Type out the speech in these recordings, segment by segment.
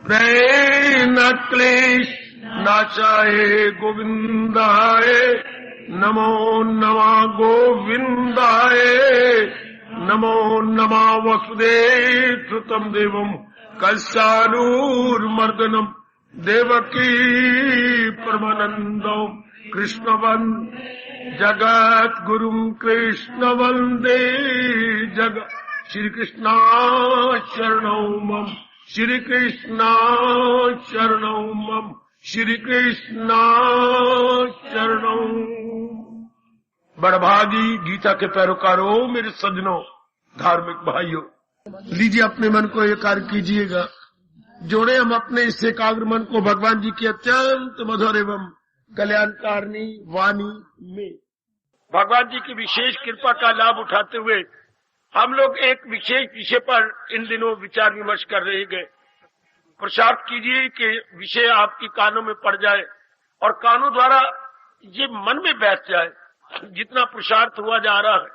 प्रये न क्लेश नाशाय गोविंदाय नमो नमः गोविंदाय नमो नमः वसुदेव सुतम देवम कलशालूर्मर्दनम देवकी परमानंदम कृष्णवन् जगत गुरुम कृष्ण वंदे जगत श्री कृष्णा शरणौ मम श्री कृष्णा शरणौ मम श्री कृष्णा शरणौ। बड़भागी गीता के पैरोकारों, मेरे सज्जनों, धार्मिक भाइयों, लीजिए अपने मन को एकाग्र कीजिएगा। जोड़े हम अपने इस एकाग्र मन को भगवान जी की अत्यंत मधुर एवं कल्याणकारिणी वाणी में। भगवान जी की विशेष कृपा का लाभ उठाते हुए हम लोग एक विशेष विषय पर इन दिनों विचार विमर्श कर रहे गए। प्रसाद कीजिए कि विषय आपकी कानों में पड़ जाए और कानों द्वारा ये मन में बैठ जाए। जितना पुरुषार्थ हुआ जा रहा है,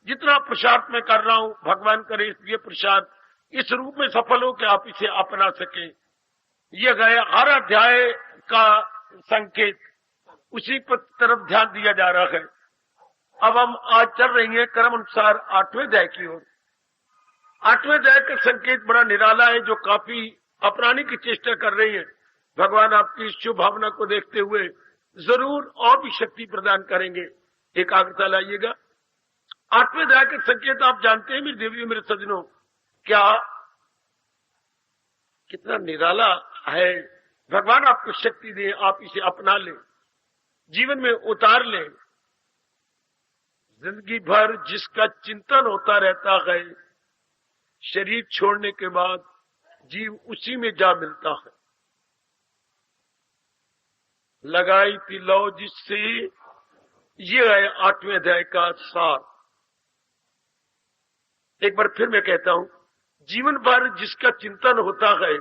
जितना पुरुषार्थ मैं कर रहा हूं, भगवान करे ये पुरुषार्थ इस रूप में सफल हो कि आप इसे अपना सके। ये गए हर अध्याय का संकेत, उसी पर तरफ ध्यान दिया जा रहा है। अब हम आज चल रही हैं क्रम अनुसार 8वें अध्याय की ओर। 8वें अध्याय का संकेत बड़ा निराला है, जो काफी अपनाने की चेष्टा कर रही है। भगवान आपकी शुभ भावना को देखते हुए जरूर और भी शक्ति प्रदान करेंगे। एकाग्रता लाइएगा। 8वें अध्याय का संकेत आप जानते हैं मेरी देवियों, मेरे सज्जनों, क्या कितना निराला है। भगवान आपको शक्ति दे, आप इसे अपना लें, जीवन में उतार लें। जिंदगी भर जिसका चिंतन होता रहता है, शरीर छोड़ने के बाद जीव उसी में जा मिलता है। लगाई थी लौ जिससे, ये है 8वें अध्याय का सार। एक बार फिर मैं कहता हूं, जीवन भर जिसका चिंतन होता है,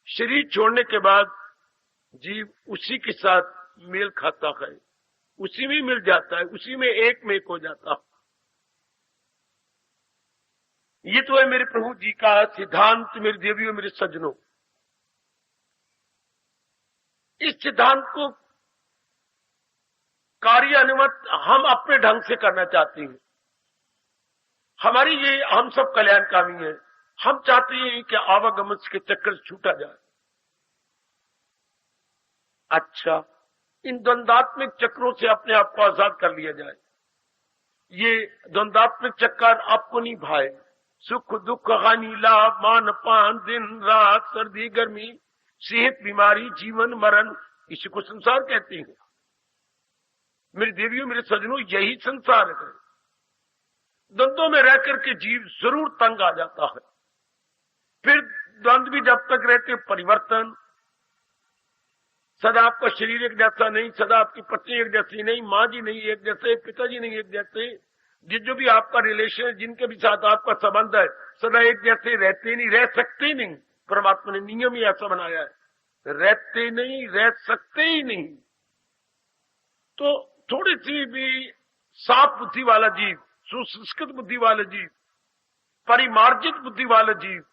शरीर छोड़ने के बाद जीव उसी के साथ मेल खाता है, उसी में मिल जाता है, उसी में एक हो जाता है। ये तो है मेरे प्रभु जी का सिद्धांत, मेरी देवियों, मेरे सज्जनों। इस सिद्धांत को कार्यान्वित हम अपने ढंग से करना चाहते हैं। हमारी ये, हम सब कल्याणकामी हैं। हम चाहते हैं कि आवागमन के चक्कर से छूटा जाए। अच्छा, इन द्वंद्वात्मक चक्रों से अपने आप को आजाद कर लिया जाए। ये द्वंद्वात्मक चक्कर आपको नहीं भाए। सुख दुख हानि लाभ मान पान, दिन रात, सर्दी गर्मी, सेहत बीमारी, जीवन मरण, इसी को संसार कहते हैं। मेरी देवियों, मेरे सज्जनों, यही संसार है। द्वंद्वों में रहकर के जीव जरूर तंग आ जाता है। फिर द्वंद्व भी जब तक रहते, परिवर्तन, सदा आपका शरीर एक जैसा नहीं, सदा आपकी पत्नी एक जैसी नहीं, माँ जी नहीं एक जैसे, पिताजी नहीं एक जैसे, जो भी आपका रिलेशन, जिनके भी साथ आपका संबंध है, सदा एक जैसे रहते नहीं, रह सकते नहीं। परमात्मा ने नियम ही ऐसा बनाया है, रहते नहीं, रह सकते ही नहीं। तो थोड़ी सी भी साफ बुद्धि वाला जीव, सुसंस्कृत बुद्धि वाला जीव, परिमार्जित बुद्धि वाला जीव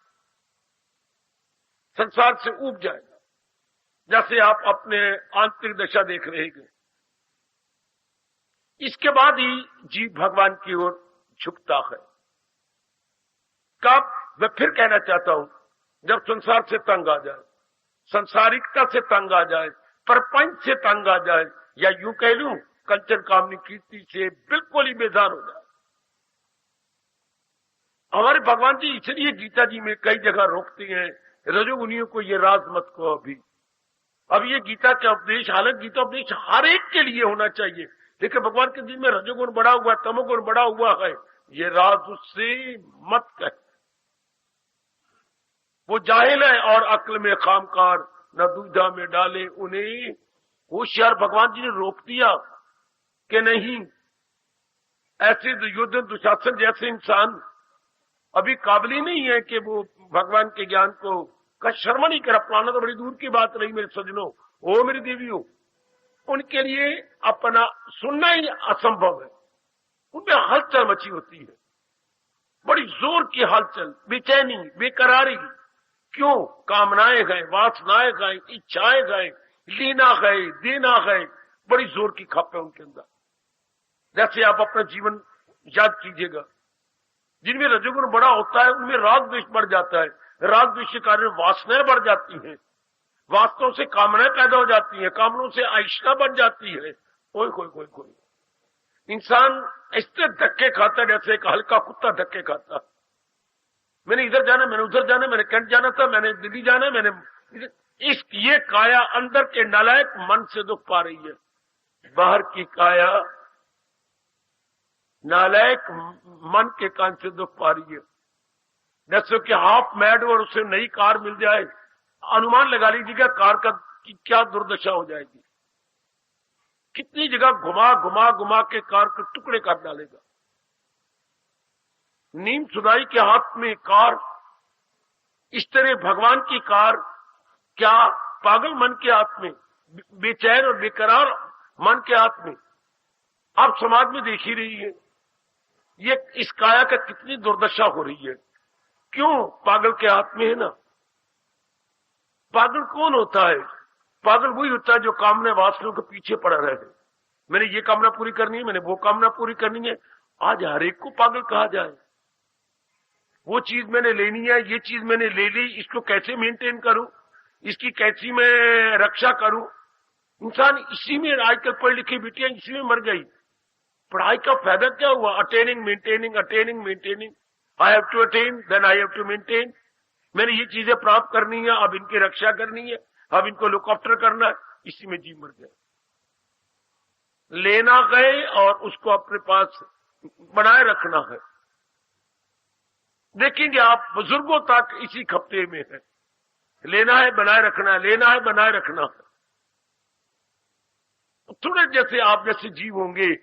संसार से ऊब जाएगा। जैसे आप अपने आंतरिक दशा देख रहे हैं। इसके बाद ही जीव भगवान की ओर झुकता है। कब? मैं फिर कहना चाहता हूं, जब संसार से तंग आ जाए, संसारिकता से तंग आ जाए, प्रपंच से तंग आ जाए, या यूं कह लूं कंचन कामनी कीर्ति से बिल्कुल ही बेजार हो जाए। हमारे भगवान जी इसलिए गीता जी में कई जगह रोकते हैं रजोगुनियों को, ये राज मत को। अब ये गीता का उपदेश, हालांकि गीता उपदेश हर एक के लिए होना चाहिए, लेकिन भगवान के दिल में रजोगुण बढ़ा हुआ, तमोगुण बढ़ा हुआ है, ये राज उससे मत कह। वो जाहिल है और अक्ल में खामकार, न दुविधा में डाले उन्हें होशियार। भगवान जी ने रोक दिया कि नहीं, ऐसे युद्ध दुशासन जैसे इंसान अभी काबिल ही नहीं है कि वो भगवान के ज्ञान को का श्रवण ही कर पाना, तो बड़ी दूर की बात रही मेरे सज्जनों। ओ मेरी देवियों, उनके लिए अपना सुनना ही असंभव है। उनमें हलचल मची होती है, बड़ी जोर की हलचल, बेचैनी, बेकरारी, क्यों? कामनाएं गए, वासनाएं गए, इच्छाएं गए, लीना गए, देना गए, बड़ी जोर की खप है उनके अंदर। जैसे आप अपना जीवन याद कीजिएगा, जिनमें रजोगुण बड़ा होता है उनमें राग द्वेष बढ़ जाता है, राग द्वेष के कारण वासनाएं बढ़ जाती हैं, वास्तव से कामनाएं पैदा हो जाती हैं, कामनों से आइशा बन जाती है। कोई कोई कोई कोई इंसान ऐसे धक्के खाता है जैसे एक हल्का कुत्ता धक्के खाता। मैंने इधर जाना, मैंने उधर जाना, मैंने कैंट जाना था, मैंने दिल्ली जाना, मैंने ये काया अंदर के नालायक मन से दुख पा रही है, बाहर की काया नालायक मन के कान से दुख पा रही है। जैसे कि हाफ मैड और उसे नई कार मिल जाए, अनुमान लगा लीजिएगा कार का की क्या दुर्दशा हो जाएगी। कितनी जगह घुमा घुमा घुमा के कार के टुकड़े कर डालेगा। नीम सुदाई के हाथ में कार, इस तरह भगवान की कार क्या पागल मन के हाथ में, बेचैन और बेकरार मन के हाथ में। आप समाज में देख ही रही है ये इस काया का कितनी दुर्दशा हो रही है। क्यों? पागल के हाथ में है ना। पागल कौन होता है? पागल वही होता है जो कामना वासनाओं के पीछे पड़ा रहे। मैंने ये कामना पूरी करनी है, मैंने वो कामना पूरी करनी है। आज हर एक को पागल कहा जाए। वो चीज मैंने लेनी है, ये चीज मैंने ले ली, इसको कैसे मेंटेन करूं, इसकी कैसी मैं रक्षा करूं। इंसान इसी में, आजकल पढ़ लिखी बेटियां इसी में मर गई। पढ़ाई का फायदा क्या हुआ? Attaining maintaining, attaining maintaining. I have to attain, then I have to maintain. मैंने ये चीजें प्राप्त करनी है, अब इनकी रक्षा करनी है, अब इनको लुक आफ्टर करना है। इसी में जीव मर गया। लेना गए और उसको अपने पास बनाए रखना है। देखेंगे आप बुजुर्गों तक इसी खपते में है। लेना है, बनाए रखना है, लेना है, बनाए रखना है। थोड़े जैसे आप जैसे जीव होंगे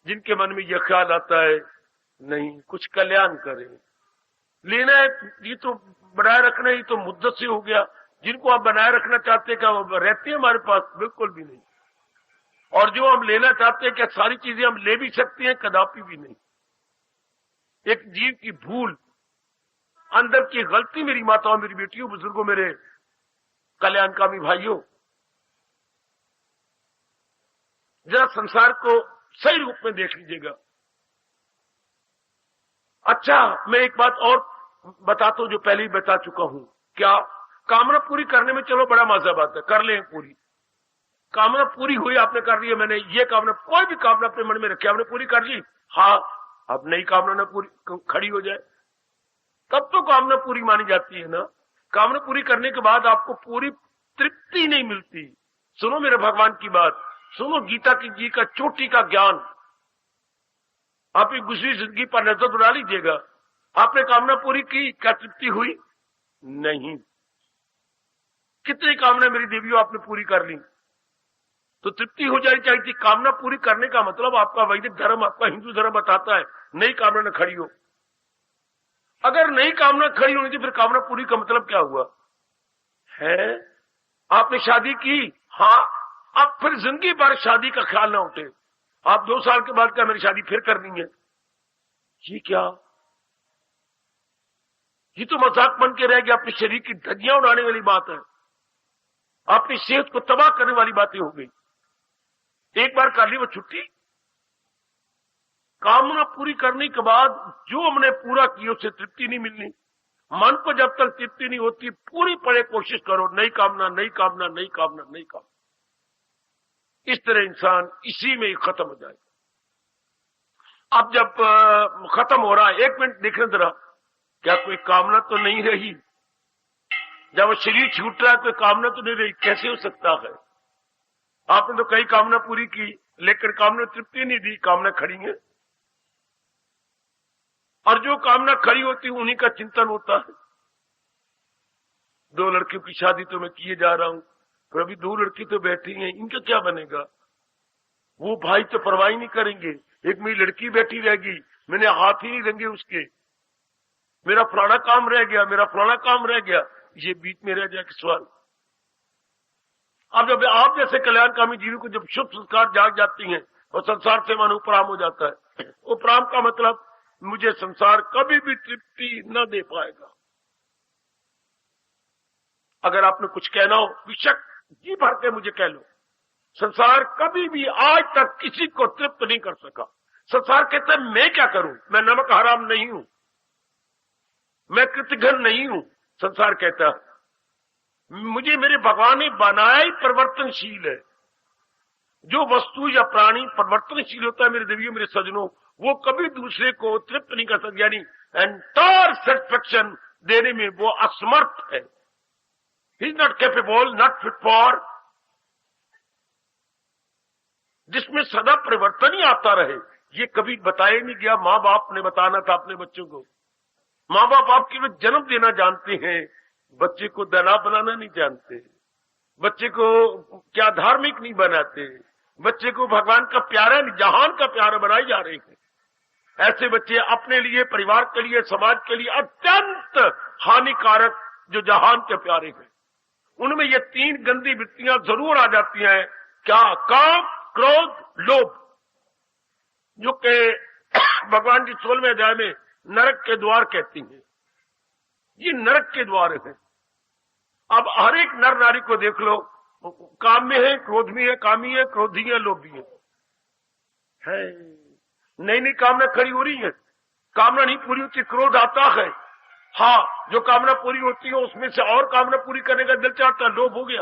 जिनके मन में यह ख्याल आता है नहीं कुछ कल्याण करें, लेना है, ये तो बनाए रखना, ये तो मुद्दत से हो गया। जिनको आप बनाए रखना चाहते क्या वो रहते हैं हमारे पास? बिल्कुल भी नहीं। और जो हम लेना चाहते हैं क्या सारी चीजें हम ले भी सकते हैं? कदापि भी नहीं। एक जीव की भूल, अंदर की गलती, मेरी माताओं, मेरी बेटियों, बुजुर्गों, मेरे कल्याणकामी भाइयों, जरा संसार को सही रूप में देख लीजिएगा। अच्छा, मैं एक बात और बताता हूं जो पहले ही बता चुका हूं। क्या? कामना पूरी करने में चलो बड़ा मजा बात है, कर लें पूरी। कामना पूरी हुई, आपने कर ली है, मैंने ये कामना, कोई भी कामना अपने मन में रखी, आपने पूरी कर ली। हाँ, अब नई कामना ना पूरी खड़ी हो जाए तब तो कामना पूरी मानी जाती है ना। कामना पूरी करने के बाद आपको पूरी तृप्ति नहीं मिलती। सुनो मेरे भगवान की बात, सुनो गीता की जी का चोटी का ज्ञान। आप एक दूसरी जिंदगी पर नजर दौड़ा लीजिएगा। आपने कामना पूरी की, क्या तृप्ति हुई? नहीं। कितनी कामना मेरी देवियों आपने पूरी कर ली तो तृप्ति हो जानी चाहिए थी। कामना पूरी करने का मतलब आपका वैदिक धर्म, आपका हिंदू धर्म बताता है नई कामना न खड़ी हो। अगर नई कामना खड़ी होनी थी फिर कामना पूरी का मतलब क्या हुआ है? आपने शादी की, हाँ, अब फिर जिंदगी भर शादी का ख्याल ना उठे। आप 2 साल के बाद क्या मेरी शादी फिर करनी है? ये क्या? ये तो मजाक बन के रह गया, अपने शरीर की धज्जियां उड़ाने वाली बात है, अपनी सेहत को तबाह करने वाली बातें हो गई। एक बार कर ली वो छुट्टी। कामना पूरी करने के बाद जो हमने पूरा किया उससे तृप्ति नहीं मिलनी। मन को जब तक तृप्ति नहीं होती पूरी पड़े कोशिश करो, नई कामना, नई कामना, नई कामना, नई कामना। इस तरह इंसान इसी में ही खत्म हो जाएगा। अब जब खत्म हो रहा है, 1 मिनट देखने जरा, क्या कोई कामना तो नहीं रही? जब वो शरीर छूट रहा है कोई कामना तो नहीं रही, कैसे हो सकता है? आपने तो कई कामना पूरी की लेकिन कामना तृप्ति नहीं दी, कामना खड़ी है। और जो कामना खड़ी होती है उन्हीं का चिंतन होता है। 2 लड़कियों की शादी तो मैं किए जा रहा हूं, पर अभी 2 लड़की तो बैठी हैं, इनका क्या बनेगा? वो भाई तो परवाह नहीं करेंगे। एक मेरी लड़की बैठी रहेगी, मैंने हाथ ही नहीं रंगे उसके, मेरा फलाना काम रह गया, मेरा फलाना काम रह गया, ये बीच में रह जाए सवाल। अब जब आप जैसे कल्याणकामी जीवों को जब शुभ संस्कार जाग जाती हैं और संसार से मन उपराम हो जाता है, उपराम का मतलब मुझे संसार कभी भी तृप्ति न दे पाएगा। अगर आपने कुछ कहना हो बेशक जी भर के मुझे कह लो। संसार कभी भी आज तक किसी को तृप्त नहीं कर सका। संसार कहता है मैं क्या करूं, मैं नमक हराम नहीं हूं, मैं कृतघ्न नहीं हूं। संसार कहता है मुझे मेरे भगवान ने बनाया ही परिवर्तनशील है। जो वस्तु या प्राणी परिवर्तनशील होता है मेरे देवियों मेरे सज्जनों, वो कभी दूसरे को तृप्त नहीं कर सकता, यानी एंटायर सेटिस्फैक्शन देने में वो असमर्थ है। He is not capable, not fit for, जिसमें सदा परिवर्तन ही आता रहे। ये कभी बताया नहीं गया। माँ बाप ने बताना था अपने बच्चों को। माँ बाप आपके लिए जन्म देना जानते हैं, बच्चे को दाना बनाना नहीं जानते, बच्चे को क्या धार्मिक नहीं बनाते, बच्चे को भगवान का प्यारा नहीं, जहान का प्यारा बनाए जा रहे हैं। ऐसे बच्चे अपने लिए, परिवार के लिए, समाज के लिए अत्यंत हानिकारक जो जहान के प्यारे हैं, उनमें ये 3 गंदी वृत्तियां जरूर आ जाती हैं। क्या? काम, क्रोध, लोभ, जो के भगवान जी 16वें अध्याय में नरक के द्वार कहती हैं। ये नरक के द्वार हैं। अब हर एक नर नारी को देख लो, काम में है, क्रोध में है, कामी है, क्रोधी है, लोभी है। नई नई कामना खड़ी हो रही है, कामना नहीं पूरी होती, क्रोध आता है। हाँ, जो कामना पूरी होती है उसमें से और कामना पूरी करने का दिल चाहता है, लोभ हो गया।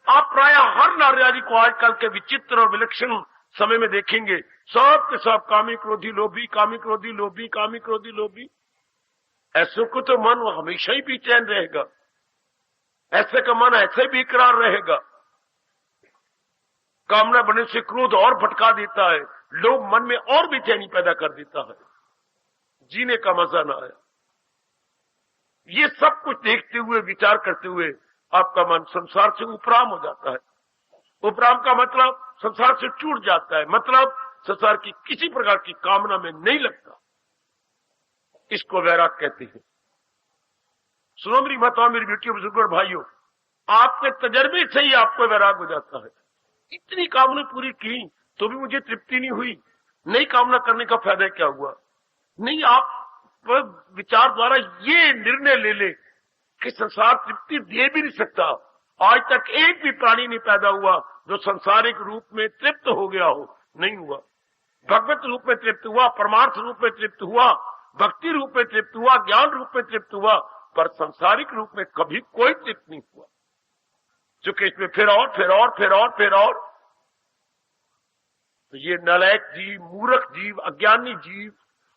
आप प्राय हर नारी को आजकल के विचित्र और विलक्षण समय में देखेंगे, सब के सब कामी क्रोधी लोभी, कामी क्रोधी लोभी, कामी क्रोधी लोभी। ऐसे को तो मन हमेशा ही बेचैन रहेगा, ऐसे का मन ऐसे भी बेकरार रहेगा। कामना बनने से क्रोध और भटका देता है, लोभ मन में और बेचैनी पैदा कर देता है, जीने का मजा ना आया। ये सब कुछ देखते हुए, विचार करते हुए आपका मन संसार से उपराम हो जाता है। उपराम का मतलब संसार से छूट जाता है, मतलब संसार की किसी प्रकार की कामना में नहीं लगता। इसको वैराग कहते हैं। सुनो मेरी माताओं, मेरी बेटियों, बुजुर्गों और भाइयों, आपके तजर्बे से ही आपको वैराग हो जाता है। इतनी कामना पूरी की तो भी मुझे तृप्ति नहीं हुई, नई कामना करने का फायदा क्या हुआ? नहीं, आप विचार द्वारा ये निर्णय ले ले कि संसार तृप्ति दे भी नहीं सकता। आज तक एक भी प्राणी नहीं पैदा हुआ जो संसारिक रूप में तृप्त हो गया हो, नहीं हुआ। भगवत रूप में तृप्त हुआ, परमार्थ रूप में तृप्त हुआ, भक्ति रूप में तृप्त हुआ, ज्ञान रूप में तृप्त हुआ, पर संसारिक रूप में कभी कोई तृप्त नहीं हुआ। चूंकि इसमें फिर और फिर और फिर और फिर और, तो ये नालायक जीव, मूर्ख जीव, अज्ञानी जीव,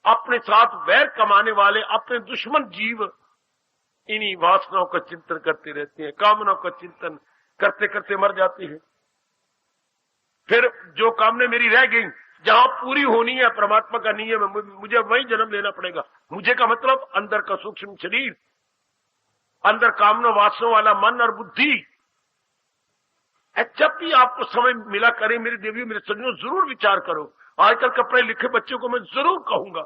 अपने साथ वैर कमाने वाले अपने दुश्मन जीव इन्हीं वासनाओं का चिंतन करते रहते हैं, कामनाओं का चिंतन करते करते मर जाती है। फिर जो कामना मेरी रह गई, जहां पूरी होनी है परमात्मा का नियम है, मुझे वहीं जन्म लेना पड़ेगा। मुझे का मतलब अंदर का सूक्ष्म शरीर, अंदर कामना वासना वाला मन और बुद्धि। जब भी आपको समय मिला करें मेरी देवियों, मेरे सज्जनों, जरूर विचार करो। आजकल के पढ़े लिखे बच्चों को मैं जरूर कहूंगा,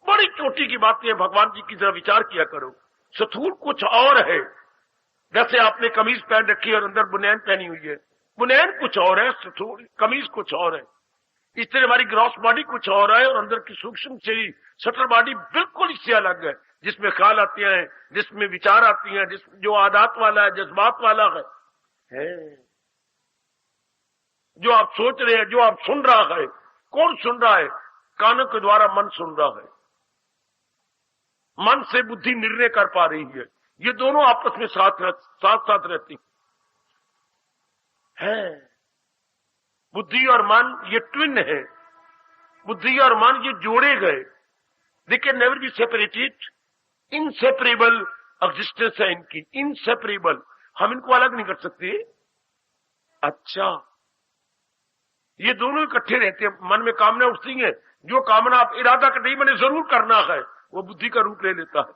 बड़ी चोटी की बात है, भगवान जी की जरा विचार किया करो। स्थूल कुछ और है, जैसे आपने कमीज पहन रखी है और अंदर बुनैन पहनी हुई है, बुनैन कुछ और है, स्थूल कमीज कुछ और है। इस तरह हमारी ग्रॉस बॉडी कुछ और है और अंदर की सूक्ष्म शरीर सटल बॉडी बिल्कुल इससे अलग है, जिसमें ख्याल आते हैं, जिसमें विचार आती हैं, जो आदत वाला है, जज्बात वाला है। जो आप सोच रहे हैं, जो आप सुन रहा है, कौन सुन रहा है? कानों के द्वारा मन सुन रहा है। मन से बुद्धि निर्णय कर पा रही है। ये दोनों आपस में साथ साथ रहती है। बुद्धि और मन ये ट्विन है, बुद्धि और मन ये जोड़े गए, they can never be separated, inseparable existence है इनकी, इनसेपरेबल, हम इनको अलग नहीं कर सकते। अच्छा, ये दोनों इकट्ठे रहते हैं। मन में कामना उठती है, जो कामना आप इरादा कर नहीं मैंने जरूर करना है, वो बुद्धि का रूप ले लेता है।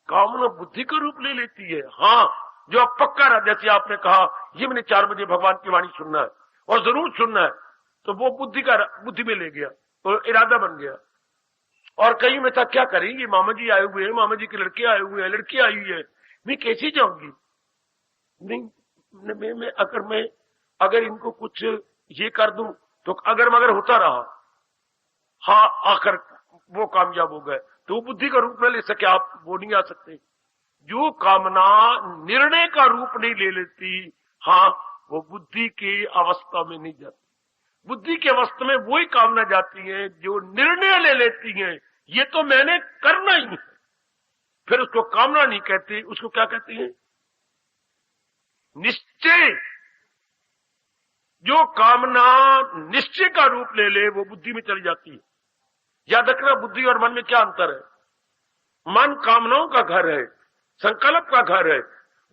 कामना बुद्धि का रूप ले लेती है। हाँ, जो आप पक्का रहा, जैसे आपने कहा ये मैंने 4 बजे भगवान की वाणी सुनना है और जरूर सुनना है, तो वो बुद्धि में ले गया, तो इरादा बन गया। और कहीं में था क्या करेंगे, मामा जी आए हुए हैं, मामा जी के लड़के आए हुए हैं, लड़की आई हुई है, मैं कैसे जाऊंगी? नहीं, मैं अगर इनको कुछ ये कर दूं तो अगर मगर होता रहा, हाँ आकर वो कामयाब हो गए, तो वो बुद्धि का रूप में ले सके, आप वो नहीं आ सकते। जो कामना निर्णय का रूप नहीं ले लेती, हाँ, वो बुद्धि की अवस्था में नहीं जाती। बुद्धि की अवस्था में वही कामना जाती है जो निर्णय ले लेती है, ये तो मैंने करना ही है। फिर उसको कामना नहीं कहती, उसको क्या कहती है? निश्चय। जो कामना निश्चय का रूप ले ले वो बुद्धि में चली जाती है। याद रखना, बुद्धि और मन में क्या अंतर है? मन कामनाओं का घर है, संकल्प का घर है।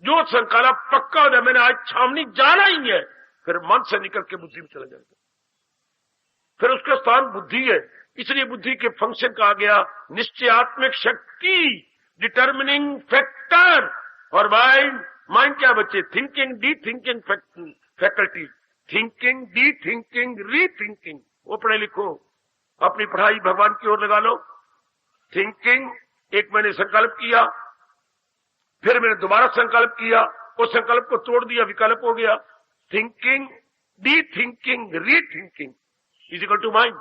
जो संकल्प पक्का हो जाए, मैंने आज छावनी जाना ही है, फिर मन से निकल के बुद्धि में चला जाएगा, फिर उसका स्थान बुद्धि है। इसलिए बुद्धि के फंक्शन कहा गया निश्चयात्मक शक्ति, डिटर्मिनिंग फैक्टर। और माइंड क्या बच्चे? Thinking, de thinking faculty, thinking, de thinking, re thinking. वो पढ़े लिखो, अपनी पढ़ाई भगवान की ओर लगा लो। थिंकिंग, एक मैंने संकल्प किया, फिर मैंने दोबारा संकल्प किया, उस संकल्प को तोड़ दिया, विकल्प हो गया। Thinking, de thinking, re thinking is equal to mind.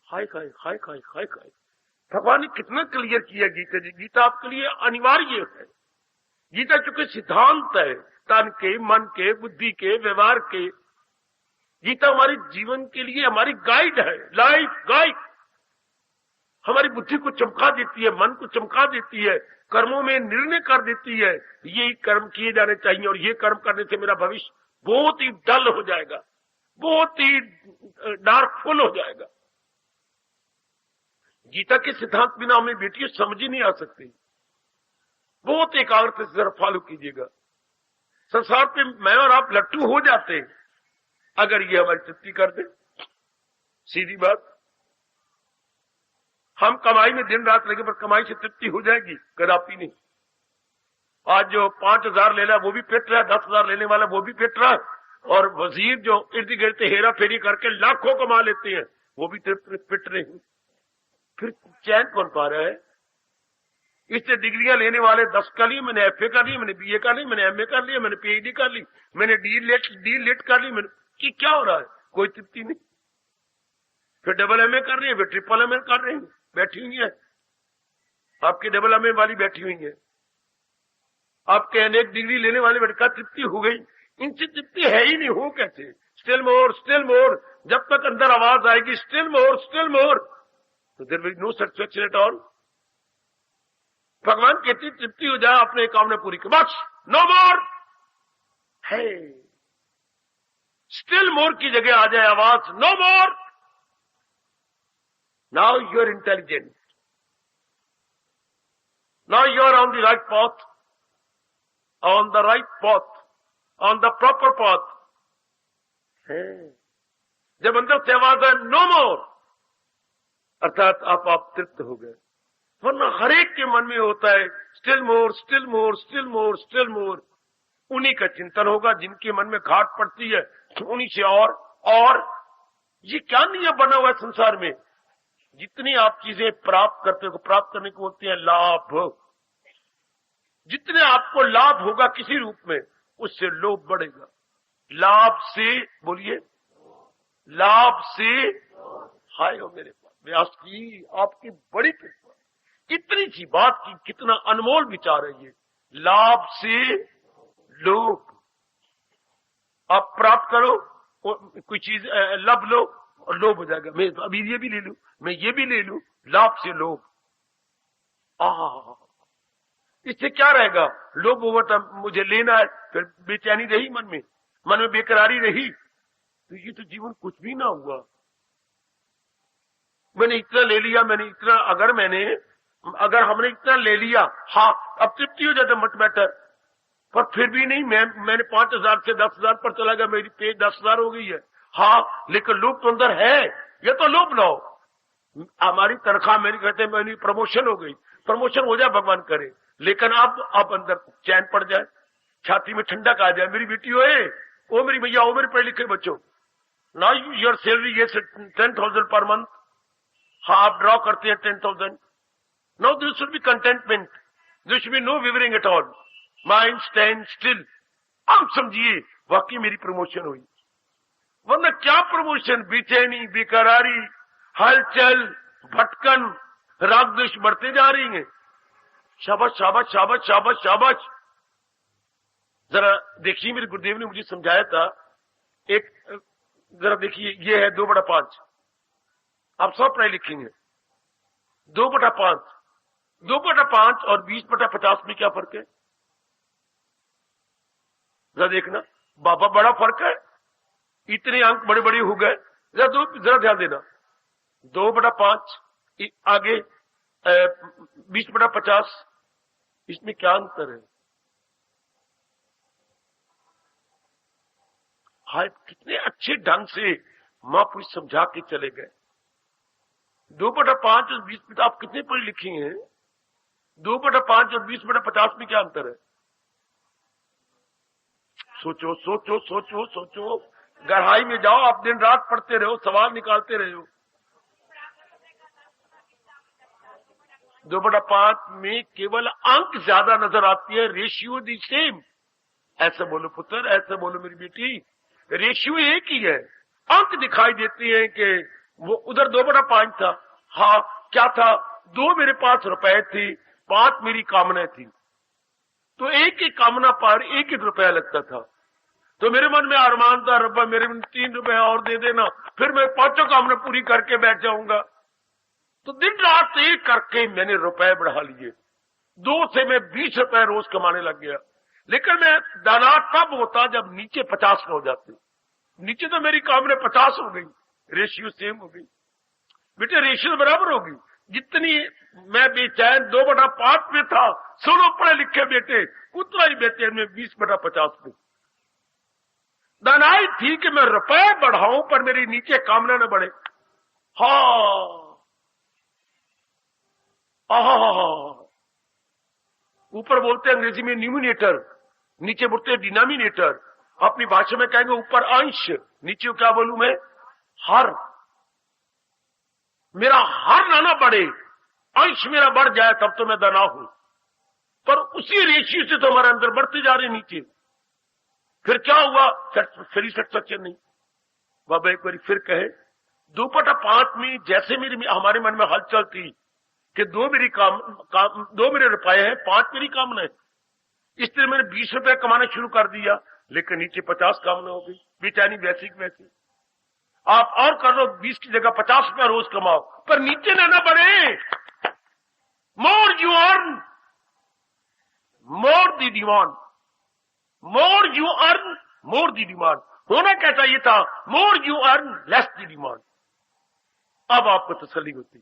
हाय खाए, हाय खाए, हाय खाए। भगवान ने कितना क्लियर किया गीता जी। गीता आपके लिए अनिवार्य है। गीता चूंकि सिद्धांत है, तन के, मन के, बुद्धि के, व्यवहार के। गीता हमारे जीवन के लिए हमारी गाइड है, लाइफ गाइड। हमारी बुद्धि को चमका देती है, मन को चमका देती है, कर्मों में निर्णय कर देती है, ये कर्म किए जाने चाहिए और ये कर्म करने से मेरा भविष्य बहुत ही डल हो जाएगा, बहुत ही डार्कफुल हो जाएगा। गीता के सिद्धांत बिना हमें बेटियों समझ ही नहीं आ सकती। बहुत एकाग्रता से जरा फॉलो कीजिएगा। संसार पे मैं और आप लट्टू हो जाते हैं अगर ये हमारी तृप्ति कर दे। सीधी बात, हम कमाई में दिन रात लगे पर कमाई से तृप्ति हो जाएगी? कदापि नहीं। आज जो 5,000 ले रहा वो भी पिट रहा है, 10,000 लेने वाला वो भी पिट रहा है, और वजीर जो इर्द गिर्द हेरा फेरी करके लाखों कमा लेते हैं वो भी पिट रहे हैं। फिर चैन कौन पा रहा है? इससे डिग्रियां लेने वाले 10 कर ली, मैंने FA कर ली, मैंने BA कर ली, मैंने MA कर लिया, मैंने PhD कर ली, मैंने डी लेट कर ली, मैंने कि क्या हो रहा है? कोई तृप्ति नहीं। फिर MA कर रही है, फिर MMA कर रहे हैं, बैठी हुई है। आपकी MA वाली बैठी हुई है, आपके अनेक डिग्री लेने वाले लड़का तृप्ति हो गई। इनसे तृप्ति है ही नहीं, हो कैसे? स्टिल मोर, स्टिल मोर। जब तक अंदर आवाज आएगी स्टिल मोर, स्टिल मोर, तो there will be no satisfaction at all. भगवान कहती तृप्ति हो जाए, अपने कामना पूरी कर, बस नो मोर है। स्टिल मोर की जगह आ जाए आवाज no more. Now you are intelligent, now you are on the right path, on the right path, on the proper path है। जब अंदर से आवाज है नो मोर, अर्थात आप तृप्त हो गए। वरना हर एक के मन में होता है स्टिल मोर, स्टिल मोर, स्टिल मोर, स्टिल मोर। उन्हीं का चिंतन होगा जिनके मन में घाट पड़ती है, उन्हीं से और ये क्या नियम बना हुआ है संसार में? जितनी आप चीजें प्राप्त करते हो, प्राप्त करने को बोलते हैं लाभ। जितने आपको लाभ होगा किसी रूप में, उससे लोभ बढ़ेगा। लाभ से, बोलिए, लाभ से, हाय हो मेरे पास व्यास की आपकी बड़ी कृपा। इतनी सी बात की कितना अनमोल विचार है ये। लाभ से लोभ। आप प्राप्त करो, कोई चीज लाभ लो और लोभ हो जाएगा। मैं अभी ये भी ले लूं, मैं ये भी ले लूं, लाभ से लोभ। इससे क्या रहेगा? लोभ होगा तब मुझे लेना है, फिर बेचैनी रही मन में बेकरारी रही, तो ये तो जीवन कुछ भी ना हुआ। मैंने इतना ले लिया, मैंने इतना, अगर हमने इतना ले लिया, हाँ अब तृप्ति हो जाता, मच बेटर। पर फिर भी नहीं, मैंने 5,000 से 10,000 पर चला गया, मेरी पे 10,000 हो गई है। हाँ, लेकिन लोभ तो अंदर है, ये तो लोभ लो। हमारी तनख्वाह, मेरी कहते हैं मेरी प्रमोशन हो गई, प्रमोशन हो जाए भगवान करे, लेकिन अब अंदर चैन पड़ जाए, छाती में ठंडक आ जाए। मेरी बेटी होए, ओ मेरी भैया, ओ मेरे पढ़े लिखे बच्चों, नाउ योर सैलरी ये 10,000 पर मंथ, हाँ आप ड्रॉ करते हैं 10,000। Now this should be contentment, this should be no wavering at all, mind stand still. आप समझिए वाकई मेरी प्रमोशन हुई। वरना क्या प्रमोशन? बेचैनी, बेकरारी, हलचल, भटकन, राग द्वेष बढ़ते जा रही हैं। शाबाश शाबाश शाबाश शाबाश शाबाश। जरा देखिए, मेरे गुरुदेव ने मुझे समझाया था, एक जरा देखिए, ये है 2/5। आप सब पढ़े लिखेंगे। 2/5, 2/5 और 20/50 में क्या फर्क है? जरा देखना बाबा, बड़ा फर्क है। इतने अंक बड़े बड़े हो गए। जरा ध्यान देना। 2/5 आगे 20/50, इसमें क्या अंतर है? हाय, कितने अच्छे ढंग से महापुरुष समझा के चले गए। 2/5 और 20, आप कितने पढ़े लिखे हैं? 2/5 और 20/50 में क्या अंतर है? सोचो सोचो सोचो सोचो, गहराई में जाओ। आप दिन रात पढ़ते रहो, सवाल निकालते रहो। 2/5 में केवल अंक ज्यादा नजर आती है, रेशियो दी सेम। ऐसा बोलो पुत्र, ऐसा बोलो मेरी बेटी, रेशियो एक ही है। अंक दिखाई देते हैं कि वो उधर 2/5 था। हाँ, क्या था? 2 मेरे पास रुपए थे, 5 मेरी कामना थी, तो एक एक कामना पर 1-1 रुपया लगता था। तो मेरे मन में अरमान था, रब्बा मेरे में 3 रुपया और दे देना, फिर मैं 5 कामना पूरी करके बैठ जाऊंगा। तो दिन रात एक करके मैंने रुपए बढ़ा लिए। 2 से मैं 20 रुपए रोज कमाने लग गया। लेकिन मैं दाना तब होता जब नीचे 50 हो जाते। नीचे तो मेरी कामना 50 हो गई, रेशियो सेम हो गई। बेटे रेशियो बराबर होगी। जितनी मैं बेचैन 2/5 में था, सुनो पढ़े लिखे बेटे, उतना ही बेचैन में 20/50 में। दानाई थी कि मैं रुपए बढ़ाऊं पर मेरी नीचे कामना न बढ़े। हाँ, ऊपर बोलते हैं अंग्रेजी में न्यूमिनेटर, नीचे बोलते हैं डिनोमिनेटर। अपनी भाषा में कहेंगे ऊपर अंश, नीचे क्या बोलूं मैं? हर। मेरा हर ना बढ़े, अंश मेरा बढ़ जाए तब तो मैं दाना हूं। पर उसी रेशियो से तो हमारे अंदर बढ़ते जा रहे नीचे। फिर क्या हुआ? सेटिस्फेक्शन नहीं। बाबा एक बार फिर कहे, 2/5 में जैसे हमारे मन में हलचल थी कि 2 मेरे रुपए हैं, 5 मेरी कामना है, इसलिए मैंने 20 रुपए कमाना शुरू कर दिया। लेकिन नीचे 50 कामना हो गई। बेचैनी वैसी की वैसी। आप और कर लो, 20 की जगह 50 रुपया रोज कमाओ, पर नीचे ना बढ़े। More you earn, more the demand. More you earn, more the demand. होना क्या चाहिए था? More you earn, less the demand. अब आपको तसल्ली होती,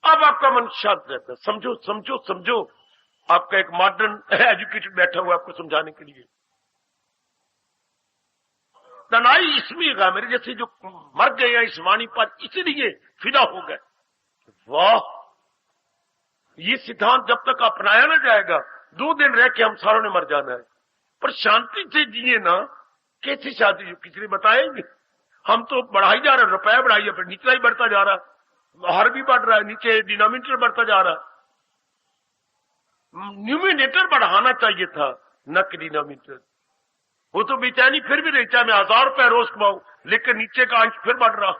अब आपका मन शांत रहता। समझो समझो समझो। आपका एक मॉडर्न एजुकेटेड बैठा हुआ आपको समझाने के लिए। तनाई इसमें गा, मेरे जैसे जो मर गए हैं इस वाणी पर, इसलिए फिदा हो गए। वाह, ये सिद्धांत जब तक अपनाया ना जाएगा, 2 दिन रह के हम सारों ने मर जाना है। पर शांति से जिए ना। कैसी शांति? किसी ने बताएंगे? हम तो बढ़ा ही जा रहे, रुपया बढ़ाइए, फिर निचला ही बढ़ता जा रहा, हर भी बढ़ रहा है, नीचे डिनोमिनेटर बढ़ता जा रहा। न्यूमिनेटर बढ़ाना चाहिए था, न कि डिनोमिनेटर। वो तो बेचैनी फिर भी नहीं, चाहे मैं 1000 रुपया रोज कमाऊं, लेकिन नीचे का अंश फिर बढ़ रहा।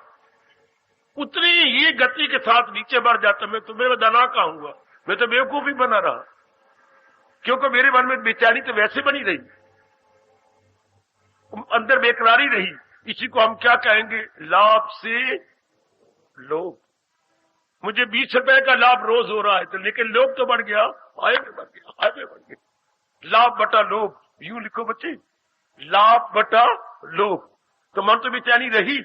उतनी ही गति के साथ नीचे बढ़ जाता। मैं तो मेरा दाना का हूंगा, मैं तो बेवकूफी बना रहा, क्योंकि मेरे मन में बेचैनी तो वैसे बनी रही, अंदर बेकरारी रही। इसी को हम क्या कहेंगे? लाभ से लोभ। मुझे 20 रुपए का लाभ रोज हो रहा है, तो लेकिन लोभ तो बढ़ गया, आय में बढ़ गया, आय में बढ़ गया। लाभ बटा लोभ, यूं लिखो बच्चे, लाभ बटा लोभ। तो मन तो बेचैनी रही,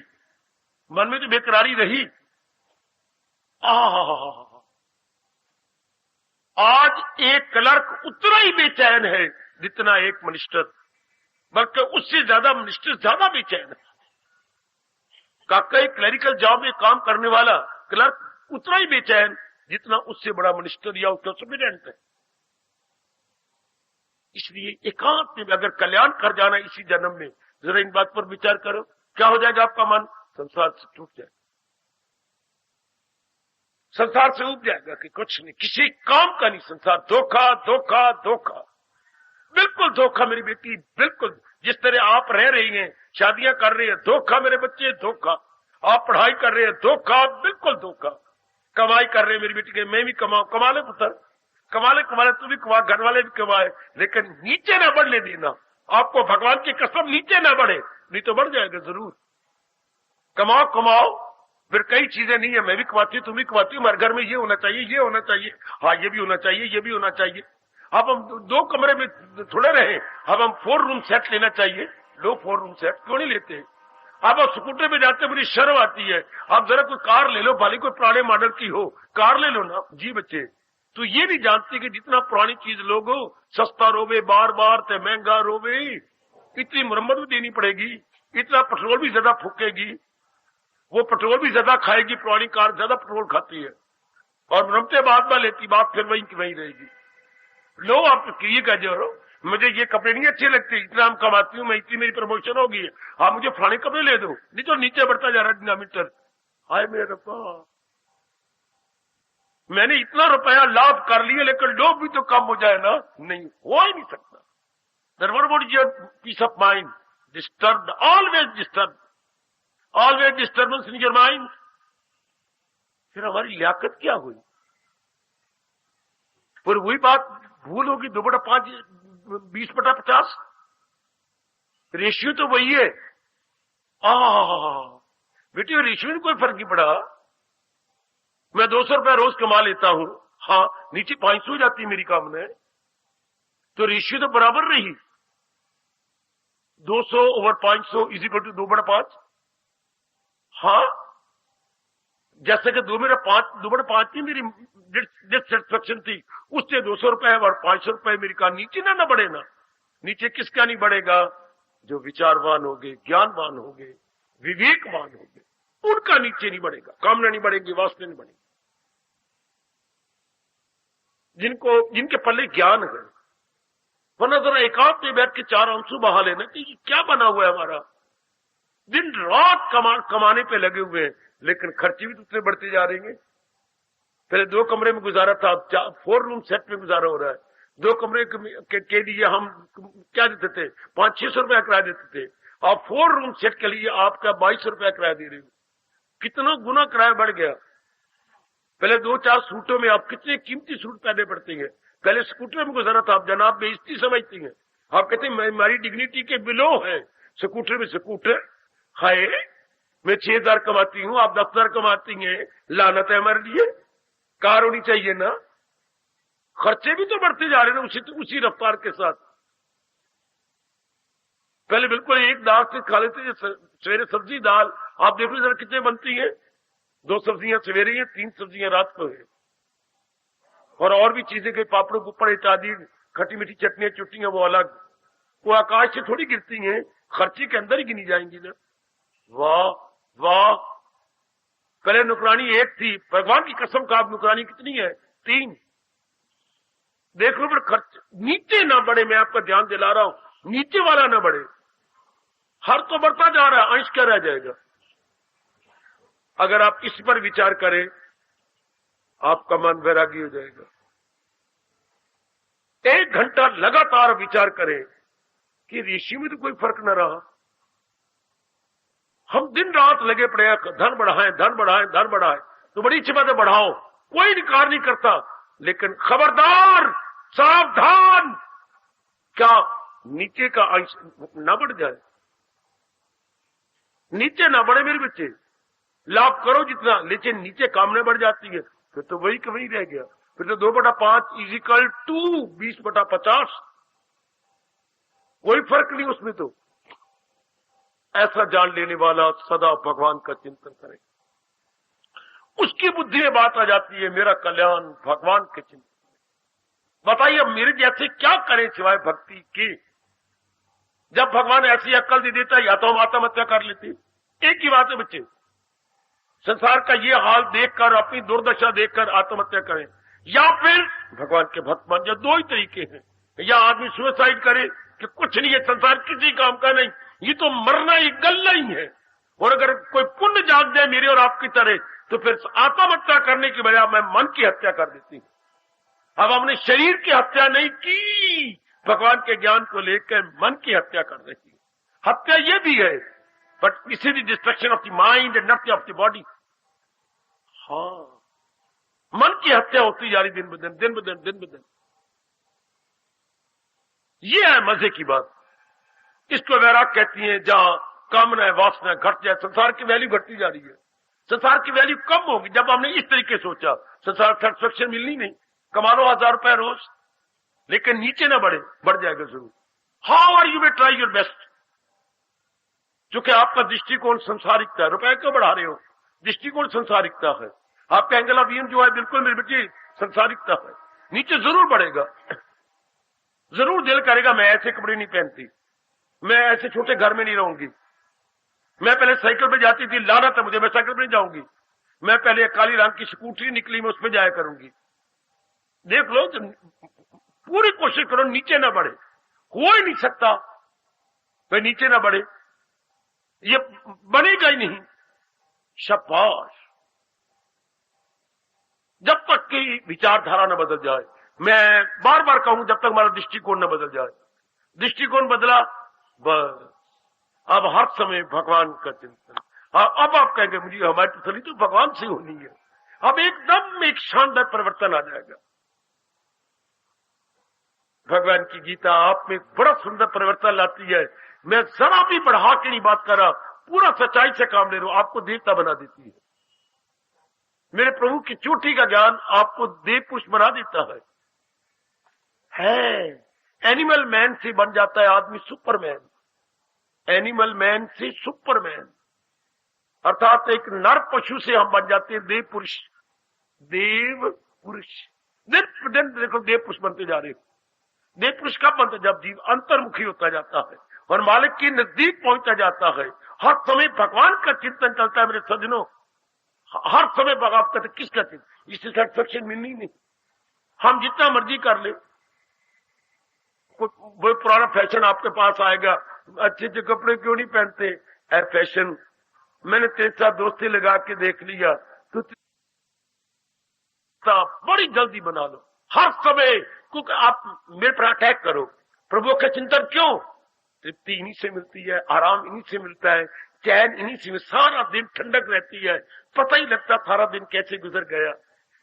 मन में तो बेकरारी रही। आज एक क्लर्क उतना ही बेचैन है जितना एक मिनिस्टर, बल्कि उससे ज्यादा मिनिस्टर ज्यादा बेचैन है। काकई क्लरिकल जॉब में काम करने वाला क्लर्क उतना ही बेचैन जितना उससे बड़ा मिनिस्टर या उसका सुप्रिटेंडेंट है। इसलिए एकांत में अगर कल्याण कर जाना इसी जन्म में, जरा इन बात पर विचार करो, क्या हो जाएगा आपका मन? संसार से टूट जाएगा, संसार से उब जाएगा कि कुछ नहीं, किसी काम का नहीं संसार। धोखा धोखा धोखा, बिल्कुल धोखा मेरी बेटी, बिल्कुल। जिस तरह आप रह रही हैं, शादियां कर रही हैं, धोखा मेरे बच्चे, धोखा। आप पढ़ाई कर रहे हैं, धोखा, बिल्कुल धोखा। कमाई कर रहे हैं मेरी बेटी के, मैं भी कमाऊं, कमा ले पुत्र, कमा ले तू भी कमा, घर वाले भी कमाए, लेकिन नीचे ना बढ़ने देना। आपको भगवान की कसम नीचे ना बढ़े, नहीं तो बढ़ जाएगा जरूर। कमाओ, फिर कई चीजें नहीं है, मैं भी कमाती हूँ, तुम भी कमाती हूँ, हमारे घर में ये होना चाहिए, हाँ ये भी होना चाहिए। अब हम 2 कमरे में थोड़े रहे, अब हम 4 रूम सेट लेना चाहिए। लो 4 रूम सेट क्यों नहीं लेते? अब आप स्कूटर पे जाते मुझे शर्म आती है। आप जरा कोई कार ले लो, भले कोई पुराने मॉडल की हो, कार ले लो ना जी बच्चे। तो ये नहीं जानते कि जितना पुरानी चीज लोगो सस्ता रोवे, बार ते महंगा रोवे, इतनी मुरम्मत भी देनी पड़ेगी, इतना पेट्रोल भी ज्यादा फूकेगी, वो पेट्रोल भी ज्यादा खाएगी, पुरानी कार ज्यादा पेट्रोल खाती है, और मुरम्मतें बाद में लेती, बात फिर वहीं की वहीं रहेगी। लो आप ये कह जो मुझे ये कपड़े नहीं अच्छे लगते, इतना हम कमाती हूँ मैं, इतनी मेरी प्रमोशन होगी, आप मुझे फलाने कपड़े ले दो, नहीं तो नीचे बढ़ता जा रहा है डिनोमिनेटर। हाय मेरे रब्बा, मैंने इतना रुपया लाभ कर लिया, लेकिन लोभ भी तो कम हो जाए ना, नहीं हो ही नहीं सकता। Then what about your peace of mind? Disturbed, always disturbance in your mind. फिर हमारी लियाकत क्या हुई? फिर वही बात भूल होगी, 2/5 20/50 रेशियो तो वही है। बेटी रेशियो में कोई फर्क नहीं पड़ा। मैं 200 रुपया रोज कमा लेता हूं, हाँ नीचे 500 हो जाती है मेरी काम में, तो रेशियो तो बराबर रही। 200/500 = 2/5। हाँ, जैसे कि 2/5 की मेरी डिससेटिस्फेक्शन थी, उससे 200 रुपए और 500 रुपए मेरी का नीचे ना बढ़े ना। नीचे किसका नहीं बढ़ेगा? जो विचारवान होंगे, ज्ञानवान होंगे, विवेकवान होंगे, उनका नीचे नहीं बढ़ेगा, कामना नहीं बढ़ेगी, वासना नहीं बढ़ेगी। जिनके पल्ले ज्ञान है, वरना जरा एकांत में बैठ के 4 आंसू बहा लेना कि क्या बना हुआ है हमारा। दिन रात कमाने पे लगे हुए हैं, लेकिन खर्चे भी तो उतने बढ़ते जा रहे हैं। पहले 2 कमरे में गुजारा था, अब 4 रूम सेट में गुजारा हो रहा है। 2 कमरे के लिए हम क्या देते थे? 500-600 रुपया किराया देते थे। आप 4 रूम सेट के लिए आपका 2200 रुपया किराया दे रहे हो। कितना गुना किराया बढ़ गया। पहले 2-4 सूटों में आप कितने कीमती सूट पहने पड़ते हैं। पहले स्कूटर में गुजारा था, आप जनाब बेइज्जती समझती हैं। आप कहते हैं हमारी डिग्निटी के बिलो है स्कूटर में स्कूटर। हाय, मैं 6000 कमाती हूं, आप 10,000 कमाती हैं, लानत है हमारे लिए। कार होनी चाहिए ना। खर्चे भी तो बढ़ते जा रहे हैं उसी रफ्तार के साथ। पहले बिल्कुल एक दाल से खा लेते, सवेरे सब्जी दाल, आप देखो जरा कितने बनती है। 2 सब्जियां सवेरे हैं, 3 सब्जियां रात को है, और भी चीजें के पापड़ पुपड़ इत्यादि, खट्टी मीठी चटनियां चुट्टियां वो अलग, वो आकाश से थोड़ी गिरती हैं, खर्चे के अंदर ही गिनी जाएंगी ना। वाह वाह, पहले नुकरानी 1 थी, भगवान की कसम का नुकरानी कितनी है? 3। देख लो, पर खर्च नीचे ना बढ़े, मैं आपका ध्यान दिला रहा हूं, नीचे वाला ना बढ़े। हर तो बढ़ता जा रहा है, अंश क्या रह जाएगा? अगर आप इस पर विचार करें, आपका मन वैरागी हो जाएगा। 1 घंटा लगातार विचार करें कि ऋषि में तो कोई फर्क न रहा। हम दिन रात लगे पड़े हैं, धन बढ़ाएं, तो बड़ी अच्छी बात है, बढ़ाओ, कोई इनकार नहीं करता, लेकिन खबरदार, सावधान, क्या नीचे का अंश ना बढ़ जाए। नीचे ना बढ़े मेरे बच्चे, लाभ करो जितना, लेकिन नीचे कामने बढ़ जाती है, फिर तो वही कहीं रह गया। फिर तो 2/5 = 20/50, कोई फर्क नहीं उसमें। तो ऐसा जान लेने वाला सदा भगवान का चिंतन करे, उसकी बुद्धि में बात आ जाती है, मेरा कल्याण भगवान के चिंतन। बताइए अब मेरे जैसे क्या करें सिवाय भक्ति के? जब भगवान ऐसी अक्ल दे देता है, या तो हम आत्महत्या कर लेते। एक ही बात है बच्चे, संसार का ये हाल देखकर, अपनी दुर्दशा देखकर आत्महत्या करें, या फिर भगवान के भक्त बन जाए। 2 ही तरीके हैं, या आदमी सुसाइड करे कि कुछ नहीं है, संसार किसी काम का नहीं, ये तो मरना ही गलना ही है, और अगर कोई पुण्य जाग जाए मेरे और आपकी तरह, तो फिर आत्महत्या करने की बजाय मैं मन की हत्या कर देती हूं। अब हमने शरीर की हत्या नहीं की, भगवान के ज्ञान को लेकर मन की हत्या कर रही है। हत्या ये भी है, बट इस is destruction of the mind and not of the body. हाँ, मन की हत्या होती जा रही दिन ब दिन, दिन ब दिन, दिन ब दिन। ये है मजे की बात। इसको वैराग कहती है, जहां कामना वासना घट जाए, संसार की वैल्यू घटती जा रही है। संसार की वैल्यू कम होगी जब हमने इस तरीके सोचा। संसार सेटिस्फेक्शन मिलनी नहीं, कमा लो 1000 रुपए रोज, लेकिन नीचे ना बढ़े, बढ़ जाएगा जरूर। How are you way try your best. क्योंकि आपका दृष्टिकोण संसारिकता है। रुपए क्यों बढ़ा रहे हो? दृष्टिकोण संसारिकता है। आपका एंगल ऑफ व्यू जो है बिल्कुल मेरी बेटी संसारिकता है। नीचे जरूर बढ़ेगा, जरूर दिल करेगा मैं ऐसे कपड़े नहीं पहनती, मैं ऐसे छोटे घर में नहीं रहूंगी, मैं पहले साइकिल पे जाती थी, लाना था मुझे, मैं साइकिल पे नहीं जाऊंगी, मैं पहले काली रंग की स्कूटरी निकली, मैं उसमें जाया करूंगी। देख लो, पूरी कोशिश करो नीचे ना बढ़े। हो ही नहीं सकता भाई नीचे ना बढ़े, ये बनेगा ही नहीं। शाबाश। जब तक कि विचारधारा न बदल जाए, मैं बार बार कहूं, जब तक हमारा दृष्टिकोण न बदल जाए। दृष्टिकोण बदला, बस अब हर समय भगवान का चिंतन। अब आप कहेंगे मुझे हमारी तसल्ली तो भगवान से होनी है। अब एकदम एक शानदार परिवर्तन आ जाएगा। भगवान की गीता आप में बड़ा सुंदर परिवर्तन लाती है। मैं जरा भी बढ़ा के नहीं बात कर रहा, पूरा सच्चाई से काम ले रहा हूं, आपको देवता बना देती है। मेरे प्रभु की चोटी का ज्ञान आपको देव पुरुष बना देता है। एनिमल मैन से बन जाता है आदमी सुपरमैन। एनिमल मैन से सुपरमैन, अर्थात एक नर पशु से हम बन जाते हैं देव पुरुष। देव पुरुष दिन दिन देखो देव पुरुष बनते जा रहे हो। देव पुरुष कब बनता? जब जीव अंतर्मुखी होता जाता है और मालिक के नजदीक पहुंचता जाता है। हर समय भगवान का चिंतन चलता है मेरे सज्जनों, हर समय भगवान का। किसका चिंतन? इससे सेटिस्फेक्शन मिलनी नहीं। हम जितना मर्जी कर ले, वो पुराना फैशन आपके पास आएगा, अच्छे अच्छे कपड़े क्यों नहीं पहनते? है फैशन। मैंने तेरे साथ दोस्ती लगा के देख लिया तो बड़ी जल्दी बना लो हर समय, क्योंकि आप मेरे पर अटैक करो। प्रभु का चिंतन क्यों? तृप्ति इन्हीं से मिलती है, आराम इन्हीं से मिलता है, चैन इन्हीं से, सारा दिन ठंडक रहती है, पता ही लगता सारा दिन कैसे गुजर गया।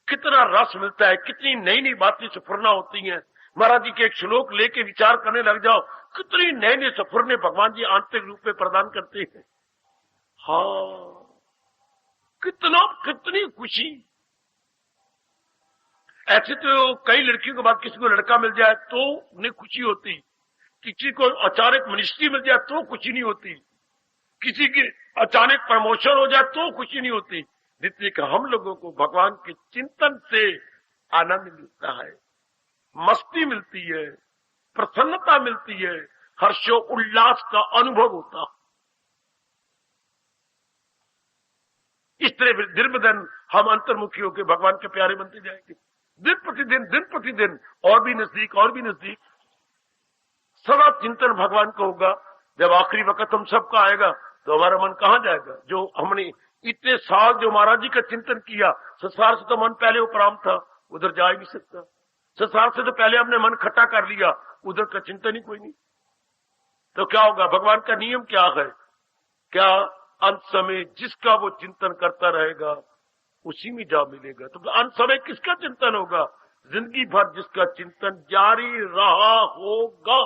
कितना रस मिलता है, कितनी नई नई बातें स्फुरना होती हैं। महाराज जी के एक श्लोक लेके विचार करने लग जाओ, कितनी नए नए स्फुरने भगवान जी आंतरिक रूप में प्रदान करते हैं। हाँ, कितनी खुशी। ऐसे तो कई लड़कियों के बाद किसी को लड़का मिल जाए तो उन्हें खुशी होती, किसी को अचानक मिनिस्ट्री मिल जाए तो खुशी नहीं होती, किसी की अचानक प्रमोशन हो जाए तो खुशी नहीं होती। जितने कि हम लोगों को भगवान के चिंतन से आनंद मिलता है, मस्ती मिलती है, प्रसन्नता मिलती है, हर्षो उल्लास का अनुभव होता। इस तरह दिन ब दिन हम अंतर्मुखी होकर भगवान के प्यारे बनते जाएंगे। दिन प्रतिदिन और भी नजदीक, और भी नजदीक। सदा चिंतन भगवान का होगा। जब आखिरी वक्त हम सबका आएगा तो हमारा मन कहां जाएगा? जो हमने इतने साल जो महाराज जी का चिंतन किया, संसार से तो मन पहले उपराम था, उधर जा ही नहीं सकता। संसार से तो पहले हमने मन खट्टा कर लिया, उधर का चिंतन ही कोई नहीं। तो क्या होगा? भगवान का नियम क्या है? क्या अंत समय जिसका वो चिंतन करता रहेगा उसी में जा मिलेगा। तो अंत समय किसका चिंतन होगा? जिंदगी भर जिसका चिंतन जारी रहा होगा।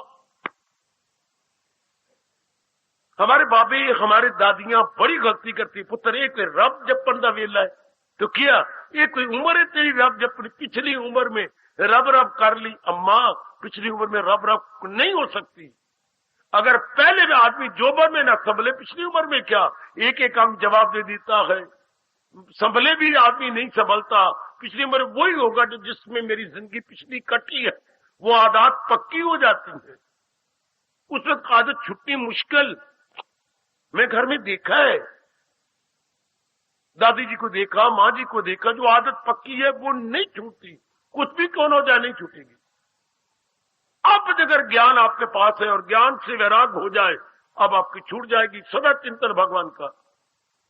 हमारे बाबे, हमारे दादियां बड़ी गलती करती। पुत्र एक रब जपन का वेला है तो किया, ये कोई उम्र है तेरी रब जपन? पिछली उम्र में रब रब कर ली अम्मा, पिछली उम्र में रब रब नहीं हो सकती। अगर पहले में आदमी जोबर में ना संभले, पिछली उम्र में क्या? एक एक अंक जवाब दे देता है। संभले भी आदमी नहीं संभलता। पिछली उम्र वही होगा जो जिसमें मेरी जिंदगी पिछली कटी है, वो आदत पक्की हो जाती है। उस वक्त आदत छुट्टी मुश्किल। मैं घर में देखा है, दादी जी को देखा, माँ जी को देखा, जो आदत पक्की है वो नहीं छूटती। कुछ भी कौन हो जाए नहीं छूटेगी। अब अगर ज्ञान आपके पास है और ज्ञान से वैराग हो जाए, अब आपकी छूट जाएगी। सदा चिंतन भगवान का।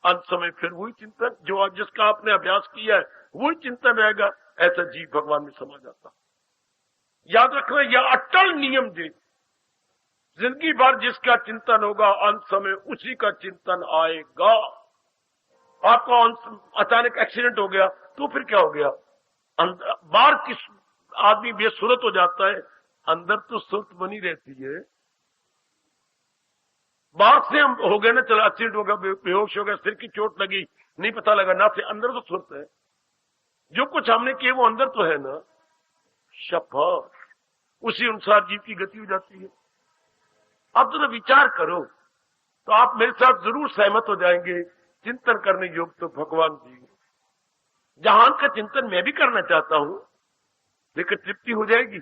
अंत समय फिर वही चिंतन जो आज जिसका आपने अभ्यास किया है वही चिंतन रहेगा। ऐसा जीव भगवान में समा जाता। याद रखना, यह अटल नियम जी। जिंदगी भर जिसका चिंतन होगा, अंत समय उसी का चिंतन आएगा। आपका अचानक एक्सीडेंट हो गया तो फिर क्या हो गया? बाहर की आदमी बेसुरत हो जाता है, अंदर तो सुरत बनी रहती है। बाहर से हम हो गए ना, चलो एक्सीडेंट हो गया, बेहोश हो गया, सिर की चोट लगी, नहीं पता लगा ना, से अंदर तो सुरत है। जो कुछ हमने किया वो अंदर तो है ना। शाबाश, उसी अनुसार जीव की गति हो जाती है। अब तो विचार करो तो आप मेरे साथ जरूर सहमत हो जाएंगे। चिंतन करने योग तो भगवान जी, जहान का चिंतन मैं भी करना चाहता हूं, लेकिन तृप्ति हो जाएगी।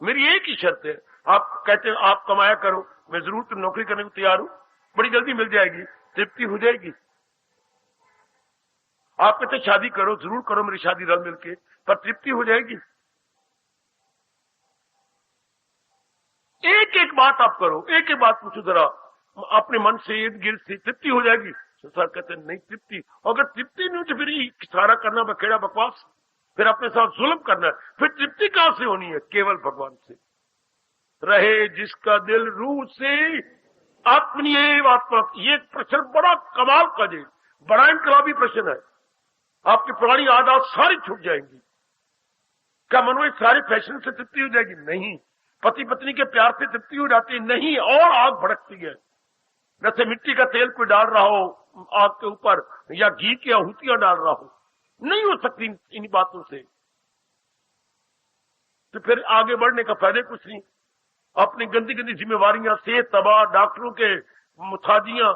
मेरी एक ही शर्त है, आप कहते हैं आप कमाया करो, मैं जरूर तुम नौकरी करने को तैयार हूं, बड़ी जल्दी मिल जाएगी, तृप्ति हो जाएगी। आप कहते शादी करो, जरूर करो मेरी शादी रल मिलके, पर तृप्ति हो जाएगी। एक एक बात आप करो, एक एक बात पूछो जरा अपने मन से, इर्द गिर्द से, तृप्ति हो जाएगी। संसार कहते नहीं तृप्ति, अगर तृप्ति नहीं तो फिर सारा करना बखेड़ा बकवास, फिर अपने साथ जुल्म करना है, फिर तृप्ति कहां से होनी है? केवल भगवान से। रहे जिसका दिल रूह से अपनी आत्मा। ये प्रश्न बड़ा कमाल का जी, बड़ा इनकलाबी प्रश्न है। आपकी पुरानी आदत सारी छूट जाएंगी। क्या मन में सारे फैशन से तृप्ति हो जाएगी? नहीं। पति पत्नी के प्यार से तृप्ति हो जाती है? नहीं, और आग भड़कती है। जैसे मिट्टी का तेल कोई डाल रहा हो आग के ऊपर, या घी की आहुतियां डाल रहा हो, नहीं हो सकती इन बातों से। तो फिर आगे बढ़ने का फायदा कुछ नहीं। अपनी गंदी गंदी जिम्मेवारियां, सेहत तबाह, डॉक्टरों के मुताजियां,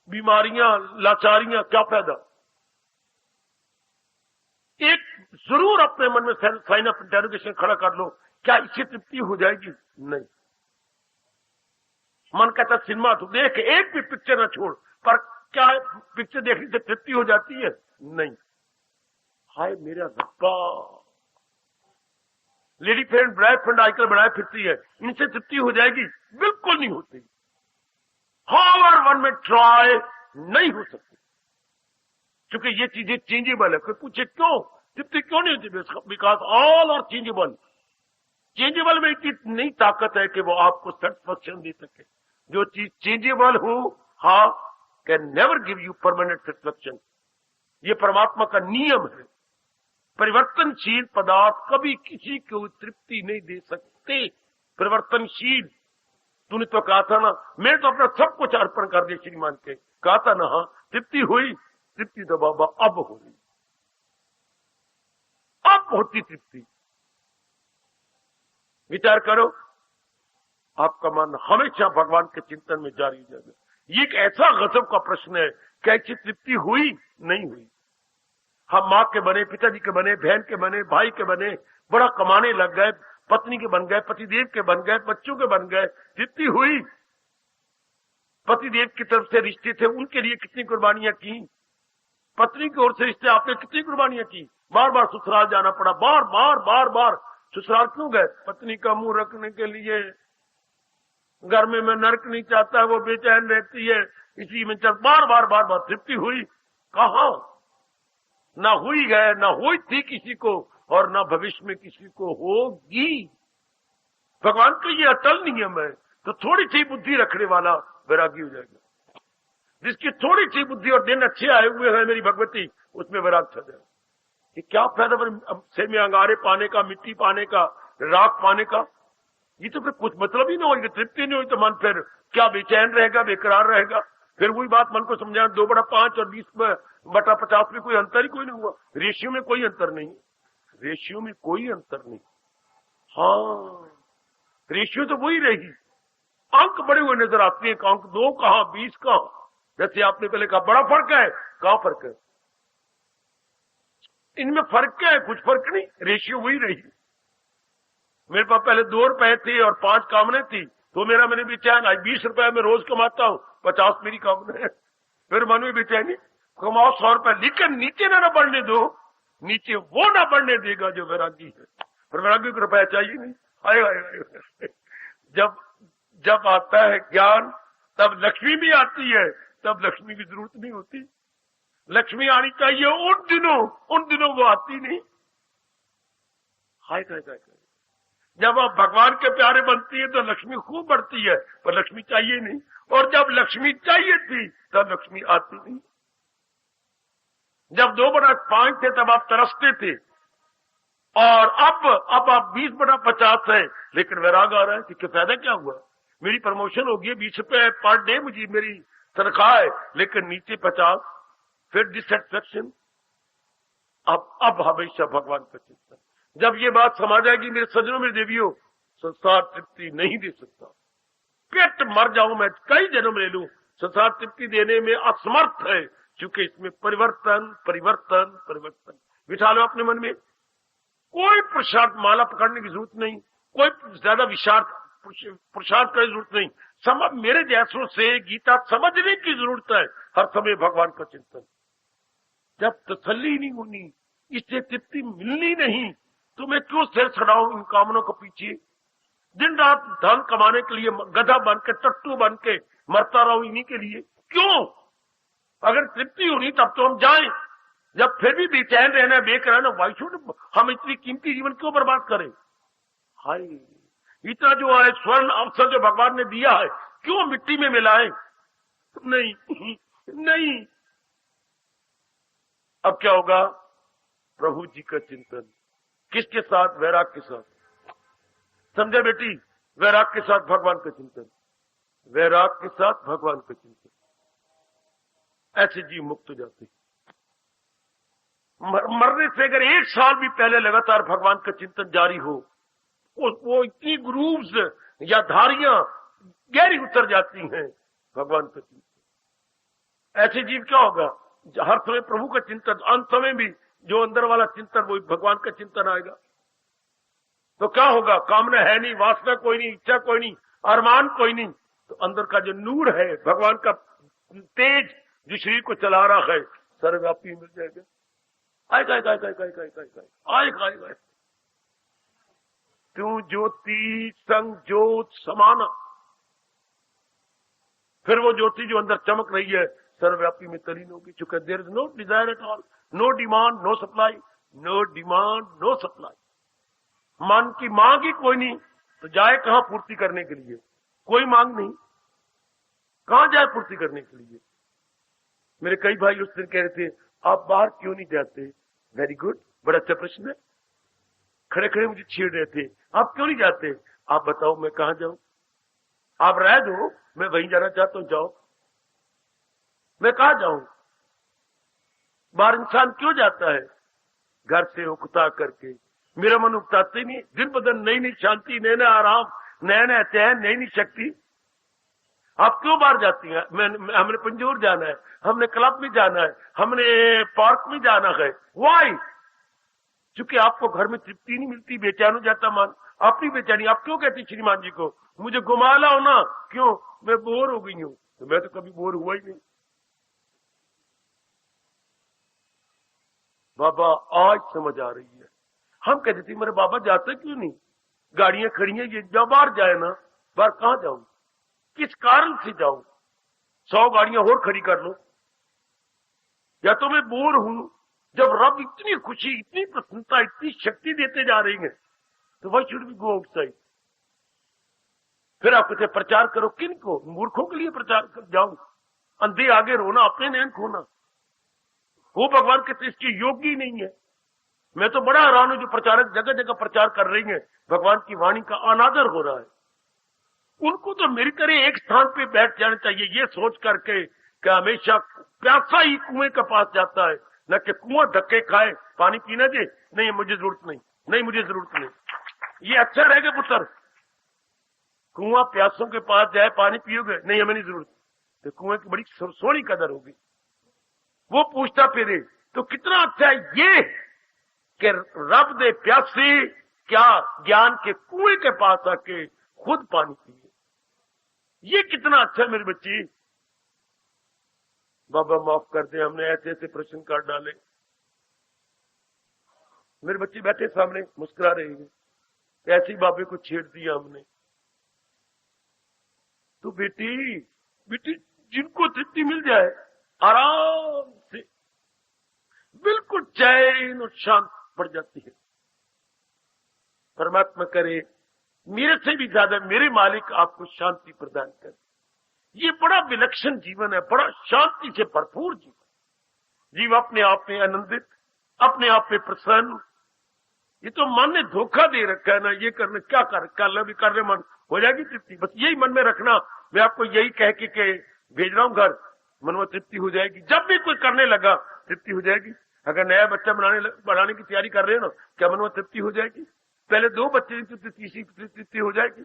बीमारियां, लाचारियां, क्या फायदा? एक जरूर अपने मन में साइन ऑफ इंटरोगेशन खड़ा कर लो, क्या इससे तृप्ति हो जाएगी? नहीं। मन कहता सिनेमा तो देख, एक भी पिक्चर न छोड़, पर क्या पिक्चर देखने से तृप्ति हो जाती है? नहीं। हाय मेरा रब्बा, लेडी फ्रेंड बॉय फ्रेंड आजकल बढ़ाए फिरती है, इनसे तृप्ति हो जाएगी? बिल्कुल नहीं होती। हाउएवर वन में ट्राई, नहीं हो सकती, क्योंकि ये चीजें चेंजेबल है। कोई पूछे क्यों तृप्ति क्यों नहीं होती? Because all are changeable. Changeable में इतनी ताकत है कि वो आपको सेटिस्फैक्शन दे सके। जो चीज चेंजेबल हो, हाँ, can never give you permanent satisfaction. ये परमात्मा का नियम है। परिवर्तनशील पदार्थ कभी किसी को तृप्ति नहीं दे सकते। परिवर्तनशील, तूने तो कहा था ना, मैं तो अपना सब कुछ अर्पण कर दिया श्रीमान के, कहा था ना। हाँ, तृप्ति हुई? तृप्ति तो बाबा अब हुई, अब होती तृप्ति। विचार करो, आपका मन हमेशा भगवान के चिंतन में जारी जाएगा। ये एक ऐसा गजब का प्रश्न है, कैसी तृप्ति हुई? नहीं हुई। हम माँ के बने, पिताजी के बने, बहन के बने, भाई के बने, बड़ा कमाने लग गए, पत्नी के बन गए, पतिदेव के बन गए, बच्चों के बन गए, तृप्ति हुई? पतिदेव की तरफ से रिश्ते थे, उनके लिए कितनी कुर्बानियां की। पत्नी की ओर से रिश्ते, आपने कितनी कुर्बानियां की। बार बार ससुराल जाना पड़ा, बार बार बार बार ससुराल क्यों गए? पत्नी का मुंह रखने के लिए। घर में मैं नरक नहीं चाहता, वो बेचैन रहती है, इसी में चल बार बार बार बार। तृप्ति हुई? कहां? ना हुई है, ना हुई थी किसी को, और ना भविष्य में किसी को होगी। भगवान का ये अटल नियम है। तो थोड़ी सी बुद्धि रखने वाला वैरागी हो जाएगा। जिसकी थोड़ी सी बुद्धि और दिन अच्छे आए हुए हैं मेरी भगवती, उसमें वैराग छा जाएगा। कि क्या फायदा से में अंगारे पाने का, मिट्टी पाने का, राख पाने का? ये तो फिर कुछ मतलब ही ना होगी। तृप्ति नहीं हुई तो मन फिर क्या बेचैन रहेगा, बेकरार रहेगा। फिर वही बात मन को समझाना, 2/5 और 20/50 में कोई अंतर ही कोई नहीं हुआ। रेशियो में कोई अंतर नहीं, रेशियो में कोई अंतर नहीं। हाँ, रेशियो तो वही रहेगी। अंक बड़े हुए नजर आते हैं, अंक 2 कहां, 20 कहां। जैसे आपने पहले कहा बड़ा फर्क है, कहां फर्क है? इनमें फर्क क्या है? कुछ फर्क नहीं, रेशियो वही रही। मेरे पास पहले 2 रुपए थे और 5 कामने थी, तो मेरा मैंने बेचैन, आज 20 रुपए में रोज कमाता हूं, 50 मेरी कामने है। फिर मन में बेचैनी, कमाओ 100 रुपए, लेकिन नीचे ना बढ़ने दो। नीचे वो ना बढ़ने देगा जो वैरागी है। पर वैरागी को रुपया चाहिए नहीं। आए जब आता है ज्ञान, तब लक्ष्मी भी आती है, तब लक्ष्मी की जरूरत नहीं होती। लक्ष्मी आनी चाहिए उन दिनों वो आती नहीं। हाय जब आप भगवान के प्यारे बनती है तो लक्ष्मी खूब बढ़ती है, पर लक्ष्मी चाहिए नहीं। और जब लक्ष्मी चाहिए थी तब लक्ष्मी आती नहीं। जब 2/5 थे तब आप तरसते थे, और अब आप 20/50 है, लेकिन वैराग आ रहा है कि फायदा क्या हुआ? मेरी प्रमोशन होगी, 20 रुपए पर डे मुझे मेरी तनख्वाह है, लेकिन नीचे 50, फिर डिससेटिस्फेक्शन। अब हमेशा भगवान का चिंतन। जब ये बात समझ आएगी मेरे सज्जनों, मेरे देवियों, संसार तृप्ति नहीं दे सकता। पेट मर जाऊं मैं, कई जन्म ले लूं, संसार तृप्ति देने में असमर्थ है, क्योंकि इसमें परिवर्तन परिवर्तन परिवर्तन। बिठा लो अपने मन में, कोई पुरुषार्थ माला पकड़ने की जरूरत नहीं, कोई ज्यादा पुरुषार्थ करने की जरूरत नहीं। समझ मेरे जैसों से गीता समझने की जरूरत है, हर समय भगवान का चिंतन। जब तसल्ली नहीं होनी, इससे तृप्ति मिलनी नहीं, तो मैं क्यों सिर चढ़ाऊं इन कामनों के पीछे? दिन रात धन कमाने के लिए गधा बन के, टट्टू बन के मरता रहूं इन्हीं के लिए, क्यों? अगर तृप्ति होनी तब तो हम जाएं। जब फिर भी बेचैन रहना, बेकर रहना, वाई शुड हम इतनी कीमती जीवन क्यों बर्बाद करें? हाय, इतना जो है स्वर्ण अवसर जो भगवान ने दिया है, क्यों मिट्टी में मिलाएं? नहीं नहीं। अब क्या होगा? प्रभु जी का चिंतन। किसके साथ? वैराग के साथ। समझे बेटी? वैराग के साथ भगवान का चिंतन, वैराग के साथ भगवान का चिंतन। ऐसे जीव मुक्त हो जाते। मरने से अगर 1 साल भी पहले लगातार भगवान का चिंतन जारी हो, वो इतनी ग्रूव्स या धारियां गहरी उतर जाती हैं भगवान का चिंतन। ऐसे जीव क्या होगा? हर समय प्रभु का चिंतन, अंत समय भी जो अंदर वाला चिंतन, वो भगवान का चिंतन आएगा। तो क्या होगा? कामना है नहीं, वासना कोई नहीं, इच्छा कोई नहीं, अरमान कोई नहीं, तो अंदर का जो नूर है, भगवान का तेज जो शरीर को चला रहा है, सर्वव्यापी मिल जाएगा। आएगा आएगा आएगा आएगा आएगा आएगा आएगा। तू ज्योति संग ज्योत समाना। फिर वो ज्योति जो अंदर चमक रही है, सर्वव्यापी में तलीन होगी। चूंकि there is no desire at all, no demand no supply, no demand no supply. मन की मांग ही कोई नहीं, तो जाए कहां पूर्ति करने के लिए? कोई मांग नहीं, कहां जाए पूर्ति करने के लिए? मेरे कई भाई उस दिन कह रहे थे, आप बाहर क्यों नहीं जाते? वेरी गुड, बड़ा अच्छा प्रश्न है। खड़े खड़े मुझे छेड़ रहे थे, आप क्यों नहीं जाते? आप बताओ मैं कहां जाऊं? आप रह दो, मैं वहीं जाना चाहता हूं, जाओ। मैं कहां जाऊं? बाहर इंसान क्यों जाता है? घर से उकता करके। मेरा मन उकताते नहीं, दिन ब दिन नई नई शांति, नया नया आराम, नया नया चैन, नई नई शक्ति। आप क्यों बाहर जाती हैं? हमने पंजूर जाना है, हमने क्लब में जाना है, हमने पार्क में जाना है। वाई? क्योंकि आपको घर में तृप्ति नहीं मिलती, बेचैन हो जाता मन। अपनी बेचैनी आप क्यों कहती श्रीमान जी को, मुझे घुमा लाओ ना? क्यों? मैं बोर हो गई हूं। तो मैं तो कभी बोर हुआ ही नहीं। बाबा आज समझ आ रही है। हम कहते थे मेरे बाबा जाते क्यों नहीं? गाड़ियां खड़ी हैं, ये जब बाहर जाए ना, बाहर कहां जाऊं? किस कारण से जाऊं? 100 गाड़ियां और खड़ी कर लो। या तो मैं बोर हूं, जब रब इतनी खुशी, इतनी प्रसन्नता, इतनी शक्ति देते जा रही है, तो why should we go outside? फिर आप कहते प्रचार करो, किन को? मूर्खों के लिए प्रचार कर जाऊं? अंधे आगे रोना, अपने नैन खोना। वो भगवान के इसके योग्य नहीं है। मैं तो बड़ा हैरान हूं जो प्रचारक जगह जगह प्रचार कर रही हैं, भगवान की वाणी का अनादर हो रहा है। उनको तो मेरी तरह एक स्थान पे बैठ जाना चाहिए, ये सोच करके कि हमेशा प्यासा ही कुएं के पास जाता है, न कि कुआं धक्के खाए, पानी पीना दे, नहीं मुझे जरूरत नहीं, नहीं मुझे जरूरत नहीं। ये अच्छा रहेगा पुत्र? कुआं प्यासों के पास जाए, पानी पियोगे? नहीं हमें नहीं जरूरत। तो कुएं की बड़ी सोहनी कदर होगी। वो पूछता फिरे तो कितना अच्छा है ये कि रब दे प्यासे क्या ज्ञान के कुएं के पास आके खुद पानी पिए। ये कितना अच्छा है मेरे बच्ची। बाबा माफ कर दे, हमने ऐसे ऐसे प्रश्न कर डाले। मेरे बच्चे बैठे सामने मुस्कुरा रहे हैं, ऐसे ही बाबे को छेड़ दिया हमने। तो बेटी बेटी जिनको तृप्ति मिल जाए आराम से, बिल्कुल चैन और शांत पड़ जाती है। परमात्मा करे मेरे से भी ज्यादा मेरे मालिक आपको शांति प्रदान करे। ये बड़ा विलक्षण जीवन है, बड़ा शांति से भरपूर जीवन। जीव अपने आप में आनंदित, अपने आप में प्रसन्न, ये तो मन ने धोखा दे रखा है ना, ये करने क्या कर भी कर रहे मन हो जाएगी तृप्ति। बस यही मन में रखना, मैं आपको यही कह के भेज रहा हूं घर, मन में तृप्ति हो जाएगी। जब भी कोई करने लगा तृप्ति हो जाएगी। अगर नया बच्चा बनाने की तैयारी कर रहे हो ना, क्या मन में तृप्ति हो जाएगी? पहले 2 बच्चे की तीसरी तृप्ति हो जाएगी।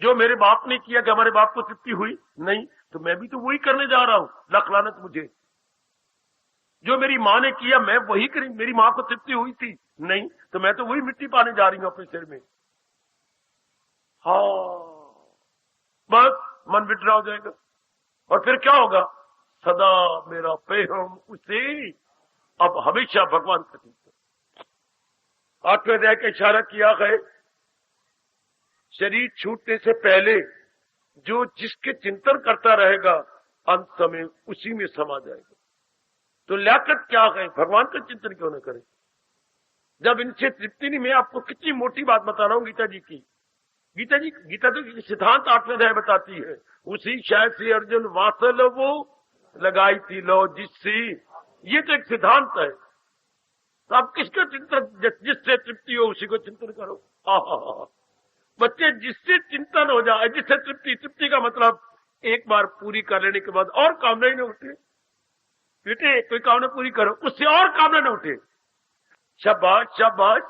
जो मेरे बाप ने किया कि हमारे बाप को तृप्ति हुई नहीं, तो मैं भी तो वही करने जा रहा हूं। लख लानत मुझे। जो मेरी माँ ने किया मैं वही करी, मेरी माँ को तृप्ति हुई थी नहीं, तो मैं तो वही मिट्टी पाने जा रही हूं अपने सिर में। हाँ, बस मन विड्रा हो जाएगा। और फिर क्या होगा? सदा मेरा प्रेम उसे, अब हमेशा भगवान का चिंतन। 8वें अध्याय का इशारा किया है, शरीर छूटने से पहले जो जिसके चिंतन करता रहेगा अंत समय उसी में समा जाएगा। तो लियाकत क्या है? भगवान का चिंतन क्यों न करें? जब इनसे तृप्ति नहीं, मैं आपको कितनी मोटी बात बता रहा हूं गीता जी की। गीता तो सिद्धांत 8वें अध्याय बताती है, उसी शायद से अर्जुन वासल वो लगाई थी लो जिससे, ये तो एक सिद्धांत है। तो आप किसका चिंतन, जिससे तृप्ति हो उसी को चिंतन करो। बच्चे जिससे चिंतन हो जाए, जिससे तृप्ति का मतलब एक बार पूरी कर लेने के बाद और कामना ही न उठे। बेटे कोई कामना पूरी करो, उससे और कामना न उठे। शाबाश शाबाश।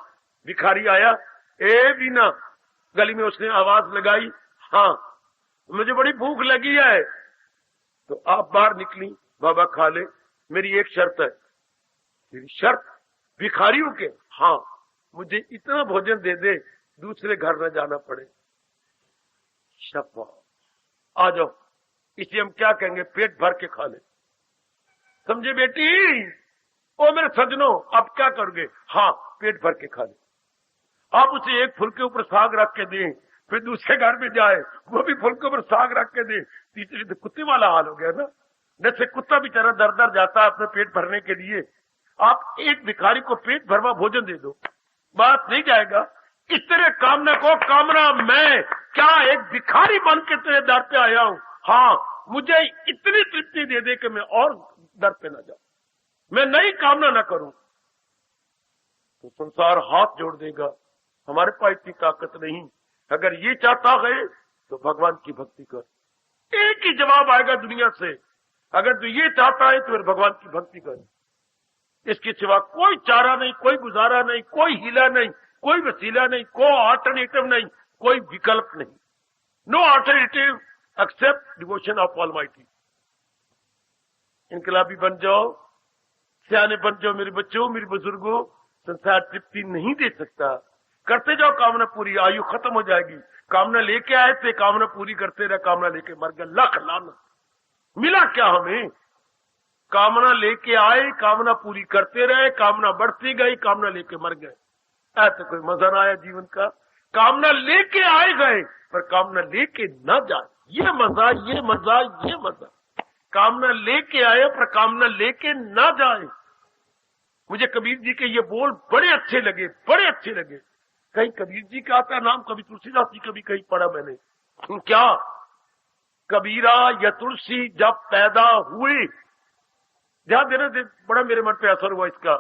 भिखारी आया, ए बीना, गली में उसने आवाज लगाई, हाँ मुझे बड़ी भूख लगी है। तो आप बाहर निकली, बाबा खा ले, मेरी एक शर्त है। मेरी शर्त? भिखारियों के? हाँ, मुझे इतना भोजन दे दे दूसरे घर न जाना पड़े। शाबाश, आ जाओ। इसे हम क्या कहेंगे? पेट भर के खा ले। समझे बेटी? ओ मेरे सजनों, आप क्या करोगे? हाँ, पेट भर के खा ले। आप उसे एक फुल के ऊपर साग रख के दें, फिर दूसरे घर में जाए, वो भी फुल के ऊपर साग रख के दे। तीसरी तो कुत्ते वाला हाल हो गया ना। जैसे कुत्ता बेचारा दर दर जाता है अपने पेट भरने के लिए, आप एक भिखारी को पेट भरवा भोजन दे दो, बात नहीं जाएगा। इस तरह कामना को, कामना मैं क्या एक भिखारी बन के तेरे दर पे आया हूं, हाँ मुझे इतनी तृप्ति दे दे कि मैं और दर पे ना जाऊं, मैं नई कामना ना करूं। तो संसार हाथ जोड़ देगा, हमारे पास इतनी ताकत नहीं। अगर ये चाहता है तो भगवान की भक्ति कर। एक ही जवाब आएगा दुनिया से, अगर तू ये चाहता है तो फिर भगवान की भक्ति कर। इसके सिवा कोई चारा नहीं, कोई गुजारा नहीं, कोई हीला नहीं, कोई वसीला नहीं, कोई ऑल्टरनेटिव नहीं, कोई विकल्प नहीं। No alternative except devotion of almighty. इनकलाबी बन जाओ, सियाने बन जाओ मेरे बच्चों, मेरे बुजुर्गों। संसार तृप्ति नहीं दे सकता। करते जाओ कामना पूरी, आयु खत्म हो जाएगी। कामना लेके आए थे, कामना पूरी करते रहे, कामना लेके मर गए। लख लाना, मिला क्या हमें? कामना लेके आए, कामना पूरी करते रहे, कामना बढ़ती गई, कामना लेके मर गए। ऐसा कोई मजा ना आया जीवन का। कामना लेके आए गए पर कामना लेके न जाए, ये मजा, ये मजा, ये मजा। कामना लेके आए पर कामना लेके न जाए। मुझे कबीर जी के ये बोल बड़े अच्छे लगे, बड़े अच्छे लगे। कहीं कबीर जी का आता नाम, कभी तुलसीदास जी कभी कहीं पढ़ा मैंने। क्या? कबीरा या तुलसी जब पैदा हुए, ध्यान देना, बड़ा मेरे मन पे असर हुआ इसका,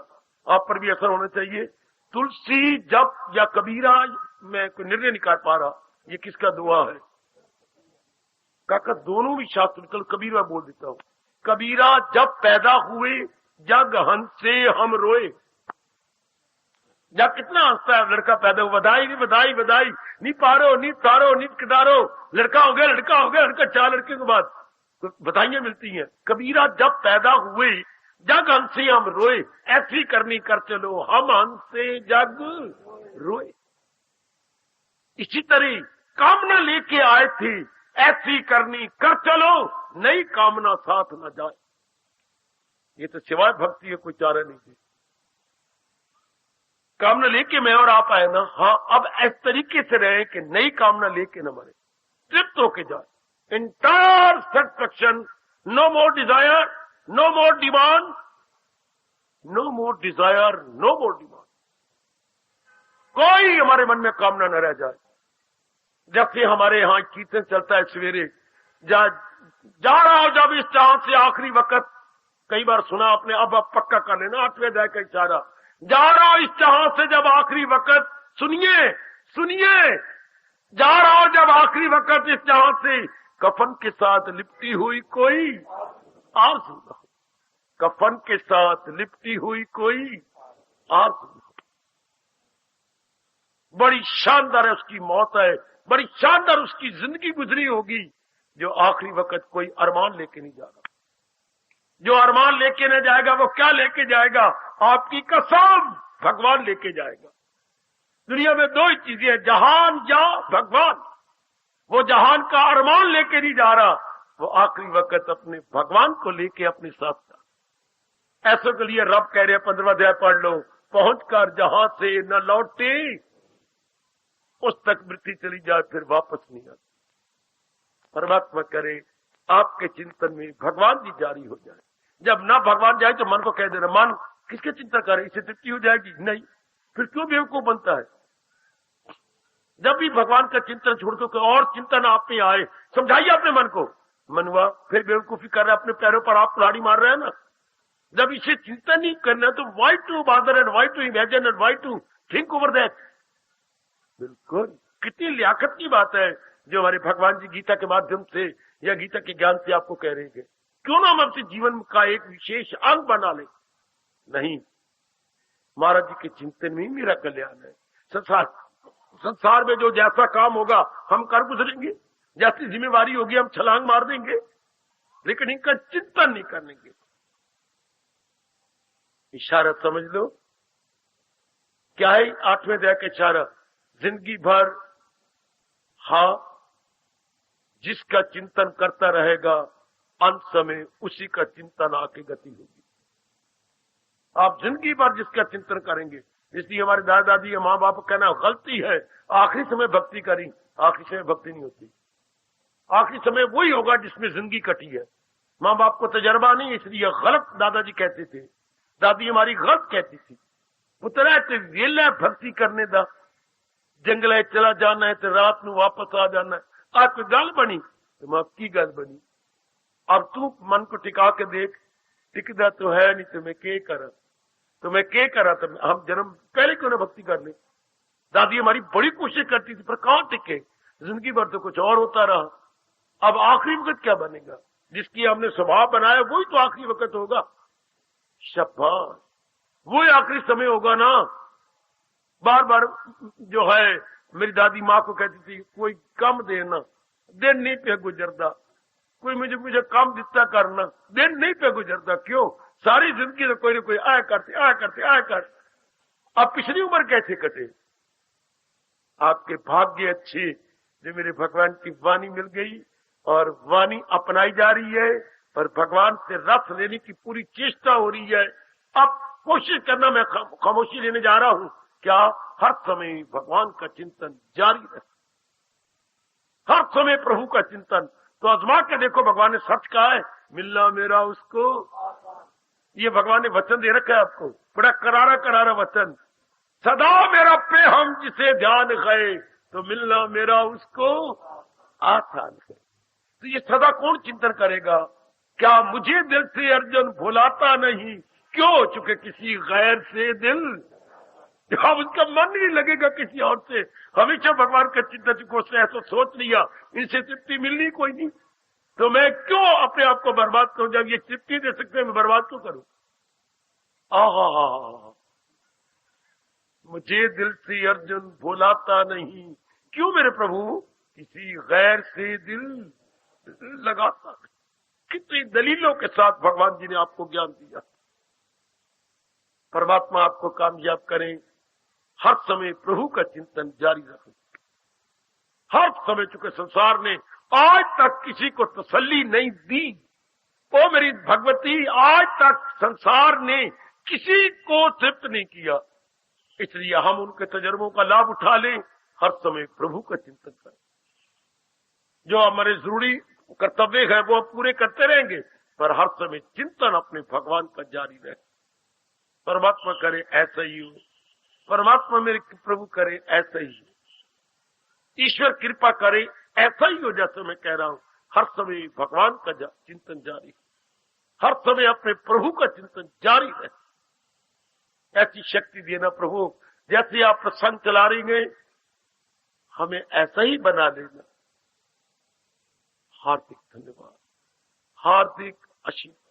आप पर भी असर होना चाहिए। तुलसी जब या कबीरा, मैं कोई निर्णय नहीं कर पा रहा ये किसका दुआ है। काका दोनों भी शास्त्र, कल कबीरा बोल देता हूं। कबीरा जब पैदा हुए जग हंस से हम रोए। जब कितना हंसता है लड़का पैदा हुआ, बधाई नहीं बधाई बधाई, नी पारो नी तारो नी किदारो, लड़का हो गया लड़का हो गया लड़का, 4 लड़के के बाद तो बधाइयां मिलती हैं। कबीरा जब पैदा हुए जग हंसे हम रोए, ऐसी करनी कर चलो हम हंसे जग रोए। इसी तरह कामना लेके आए थे, ऐसी करनी कर चलो, नई कामना साथ न जाए। ये तो सिवाय भक्ति है, कोई चारा नहीं थी। कामना लेके मैं और आप आए ना, हाँ अब इस तरीके से रहे कि नई कामना लेके न मरे, तृप्त होके जाए। Entire satisfaction, no more desire, no more demand, no more desire, no more demand. कोई हमारे मन में कामना न रह जाए। जैसे हमारे यहाँ कीर्तन चलता है सवेरे, जा रहा हो जब इस चांद से आखिरी वक्त, कई बार सुना आपने, अब आप पक्का कर लेना, 8वें अध्याय का इशारा। जा रहा हूं इस जहां से जब आखिरी वक्त, सुनिए सुनिए, जा रहा हूं जब आखिरी वक्त इस जहां से, कफन के साथ लिपटी हुई कोई आरज़ू न हो, कफन के साथ लिपटी हुई कोई आरज़ू न हो। बड़ी शानदार है उसकी मौत है, बड़ी शानदार उसकी जिंदगी गुजरी होगी, जो आखिरी वक्त कोई अरमान लेके नहीं जा रहा। जो अरमान लेके न जाएगा वो क्या लेके जाएगा? आपकी कसम, भगवान लेके जाएगा। दुनिया में दो ही चीजें हैं, जहान या भगवान। वो जहान का अरमान लेके नहीं जा रहा, वो आखिरी वक्त अपने भगवान को लेके अपने साथ था। ऐसों के लिए रब कह रहे हैं 15वां अध्याय पढ़ लो, पहुंचकर जहां से न लौटे उस तक मृत्यु चली जाए फिर वापस नहीं आती। परमात्मा करे आपके चिंतन में भगवान जी जारी हो जाए। जब ना भगवान जाए तो मन को कह देना, मन किसके चिंता करे, इससे तृप्ति हो जाएगी नहीं, फिर क्यों बेवकूफ बनता है? जब भी भगवान का चिंतन छोड़ दो कि और चिंतन आप में आए, समझाइए अपने मन को, मनवा फिर बेवकूफी कर रहा है, अपने पैरों पर आप कुल्हाड़ी मार रहे हैं ना। जब इसे चिंतन नहीं करना तो why to bother and why to imagine and why to think over that. बिल्कुल, कितनी लियाकत की बात है जो हमारे भगवान जी गीता के माध्यम से या गीता के ज्ञान से आपको कह रहे हैं। क्यों ना हम अपने जीवन का एक विशेष अंग बना ले। नहीं, महाराज जी के चिंतन में ही मेरा कल्याण है। संसार में जो जैसा काम होगा हम कर गुजरेंगे, जैसी जिम्मेवारी होगी हम छलांग मार देंगे, लेकिन इनका चिंतन नहीं करेंगे। इशारा समझ लो, क्या है 8वें अध्याय का इशारा? जिंदगी भर हाँ, जिसका चिंतन करता रहेगा अंत समय उसी का चिंतन आके गति होगी। आप जिंदगी भर जिसका चिंतन करेंगे, इसलिए हमारे दादा दादी या माँ बाप कहना गलती है, आखिरी समय भक्ति करी, आखिरी समय भक्ति नहीं होती। आखिरी समय वही होगा जिसमें जिंदगी कटी है। माँ बाप को तजर्बा नहीं, इसलिए गलत दादाजी कहते थे, दादी हमारी गलत कहती थी, पुत्रा ते वेला भक्ति करने दा, जंगल चला जाना है तो रात में वापस आ जाना है। आज कोई गल बनी तो मां की गल बनी, अब तू मन को टिका के देख, टिकदा तो है नहीं तो मैं के करा, तो मैं के करा, तो हम जन्म पहले क्यों ना भक्ति कर ले। दादी हमारी बड़ी कोशिश करती थी पर कहां टिके, जिंदगी भर तो कुछ और होता रहा। अब आखिरी वक्त क्या बनेगा? जिसकी हमने स्वभाव बनाया वही तो आखिरी वक्त होगा। शाबाश, वही आखिरी समय होगा ना। बार बार जो है मेरी दादी माँ को कहती थी, कोई कम देना, दिन नहीं पे गुजरता, कोई मुझे काम दिता करना, दिन नहीं पे गुजरता। क्यों? सारी जिंदगी तो कोई ना कोई आया करते। अब पिछली उम्र कैसे कटे? आपके भाग्य अच्छे जो मेरे भगवान की वाणी मिल गई और वाणी अपनाई जा रही है और भगवान से रस लेने की पूरी चेष्टा हो रही है। अब कोशिश करना, मैं खामोशी लेने जा रहा हूं, क्या हर समय भगवान का चिंतन जारी रहे, हर समय प्रभु का चिंतन। तो आजमा के देखो, भगवान ने सच कहा है, मिलना मेरा उसको, ये भगवान ने वचन दे रखा है आपको, बड़ा करारा वचन, सदा मेरा पे हम जिसे ध्यान गए, तो मिलना मेरा उसको आसान है। तो ये सदा कौन चिंतन करेगा? क्या मुझे दिल से अर्जुन भुलाता नहीं, क्यों? चुके किसी गैर से दिल, अब उसका मन नहीं लगेगा किसी और से। हमेशा भगवान का चिंतन को ऐसा सोच लिया, इनसे तृप्ति मिलनी कोई नहीं, तो मैं क्यों अपने आप को बर्बाद करूं? जब ये तृप्ति दे सकते हैं, मैं बर्बाद क्यों करूं? आहा, मुझे दिल से अर्जुन भुलाता नहीं, क्यों मेरे प्रभु? किसी गैर से दिल लगाता नहीं। कितनी दलीलों के साथ भगवान जी ने आपको ज्ञान दिया। परमात्मा आपको कामयाब करें, हर समय प्रभु का चिंतन जारी रखें। हर समय, चूंकि संसार ने आज तक किसी को तसल्ली नहीं दी, ओ मेरी भगवती, आज तक संसार ने किसी को तृप्त नहीं किया, इसलिए हम उनके तजर्बों का लाभ उठा लें, हर समय प्रभु का चिंतन करें। जो हमारे जरूरी कर्तव्य है वो पूरे करते रहेंगे, पर हर समय चिंतन अपने भगवान का जारी रहे। परमात्मा करे ऐसा ही हो, परमात्मा मेरे प्रभु करे ऐसा ही हो, ईश्वर कृपा करे ऐसा ही हो। जैसे मैं कह रहा हूं, हर समय भगवान का चिंतन जारी, हर समय अपने प्रभु का चिंतन जारी रहे। ऐसी शक्ति देना प्रभु, जैसे आप प्रसंग चला रही गए हमें ऐसा ही बना देना। हार्दिक धन्यवाद, हार्दिक आशीर्वाद।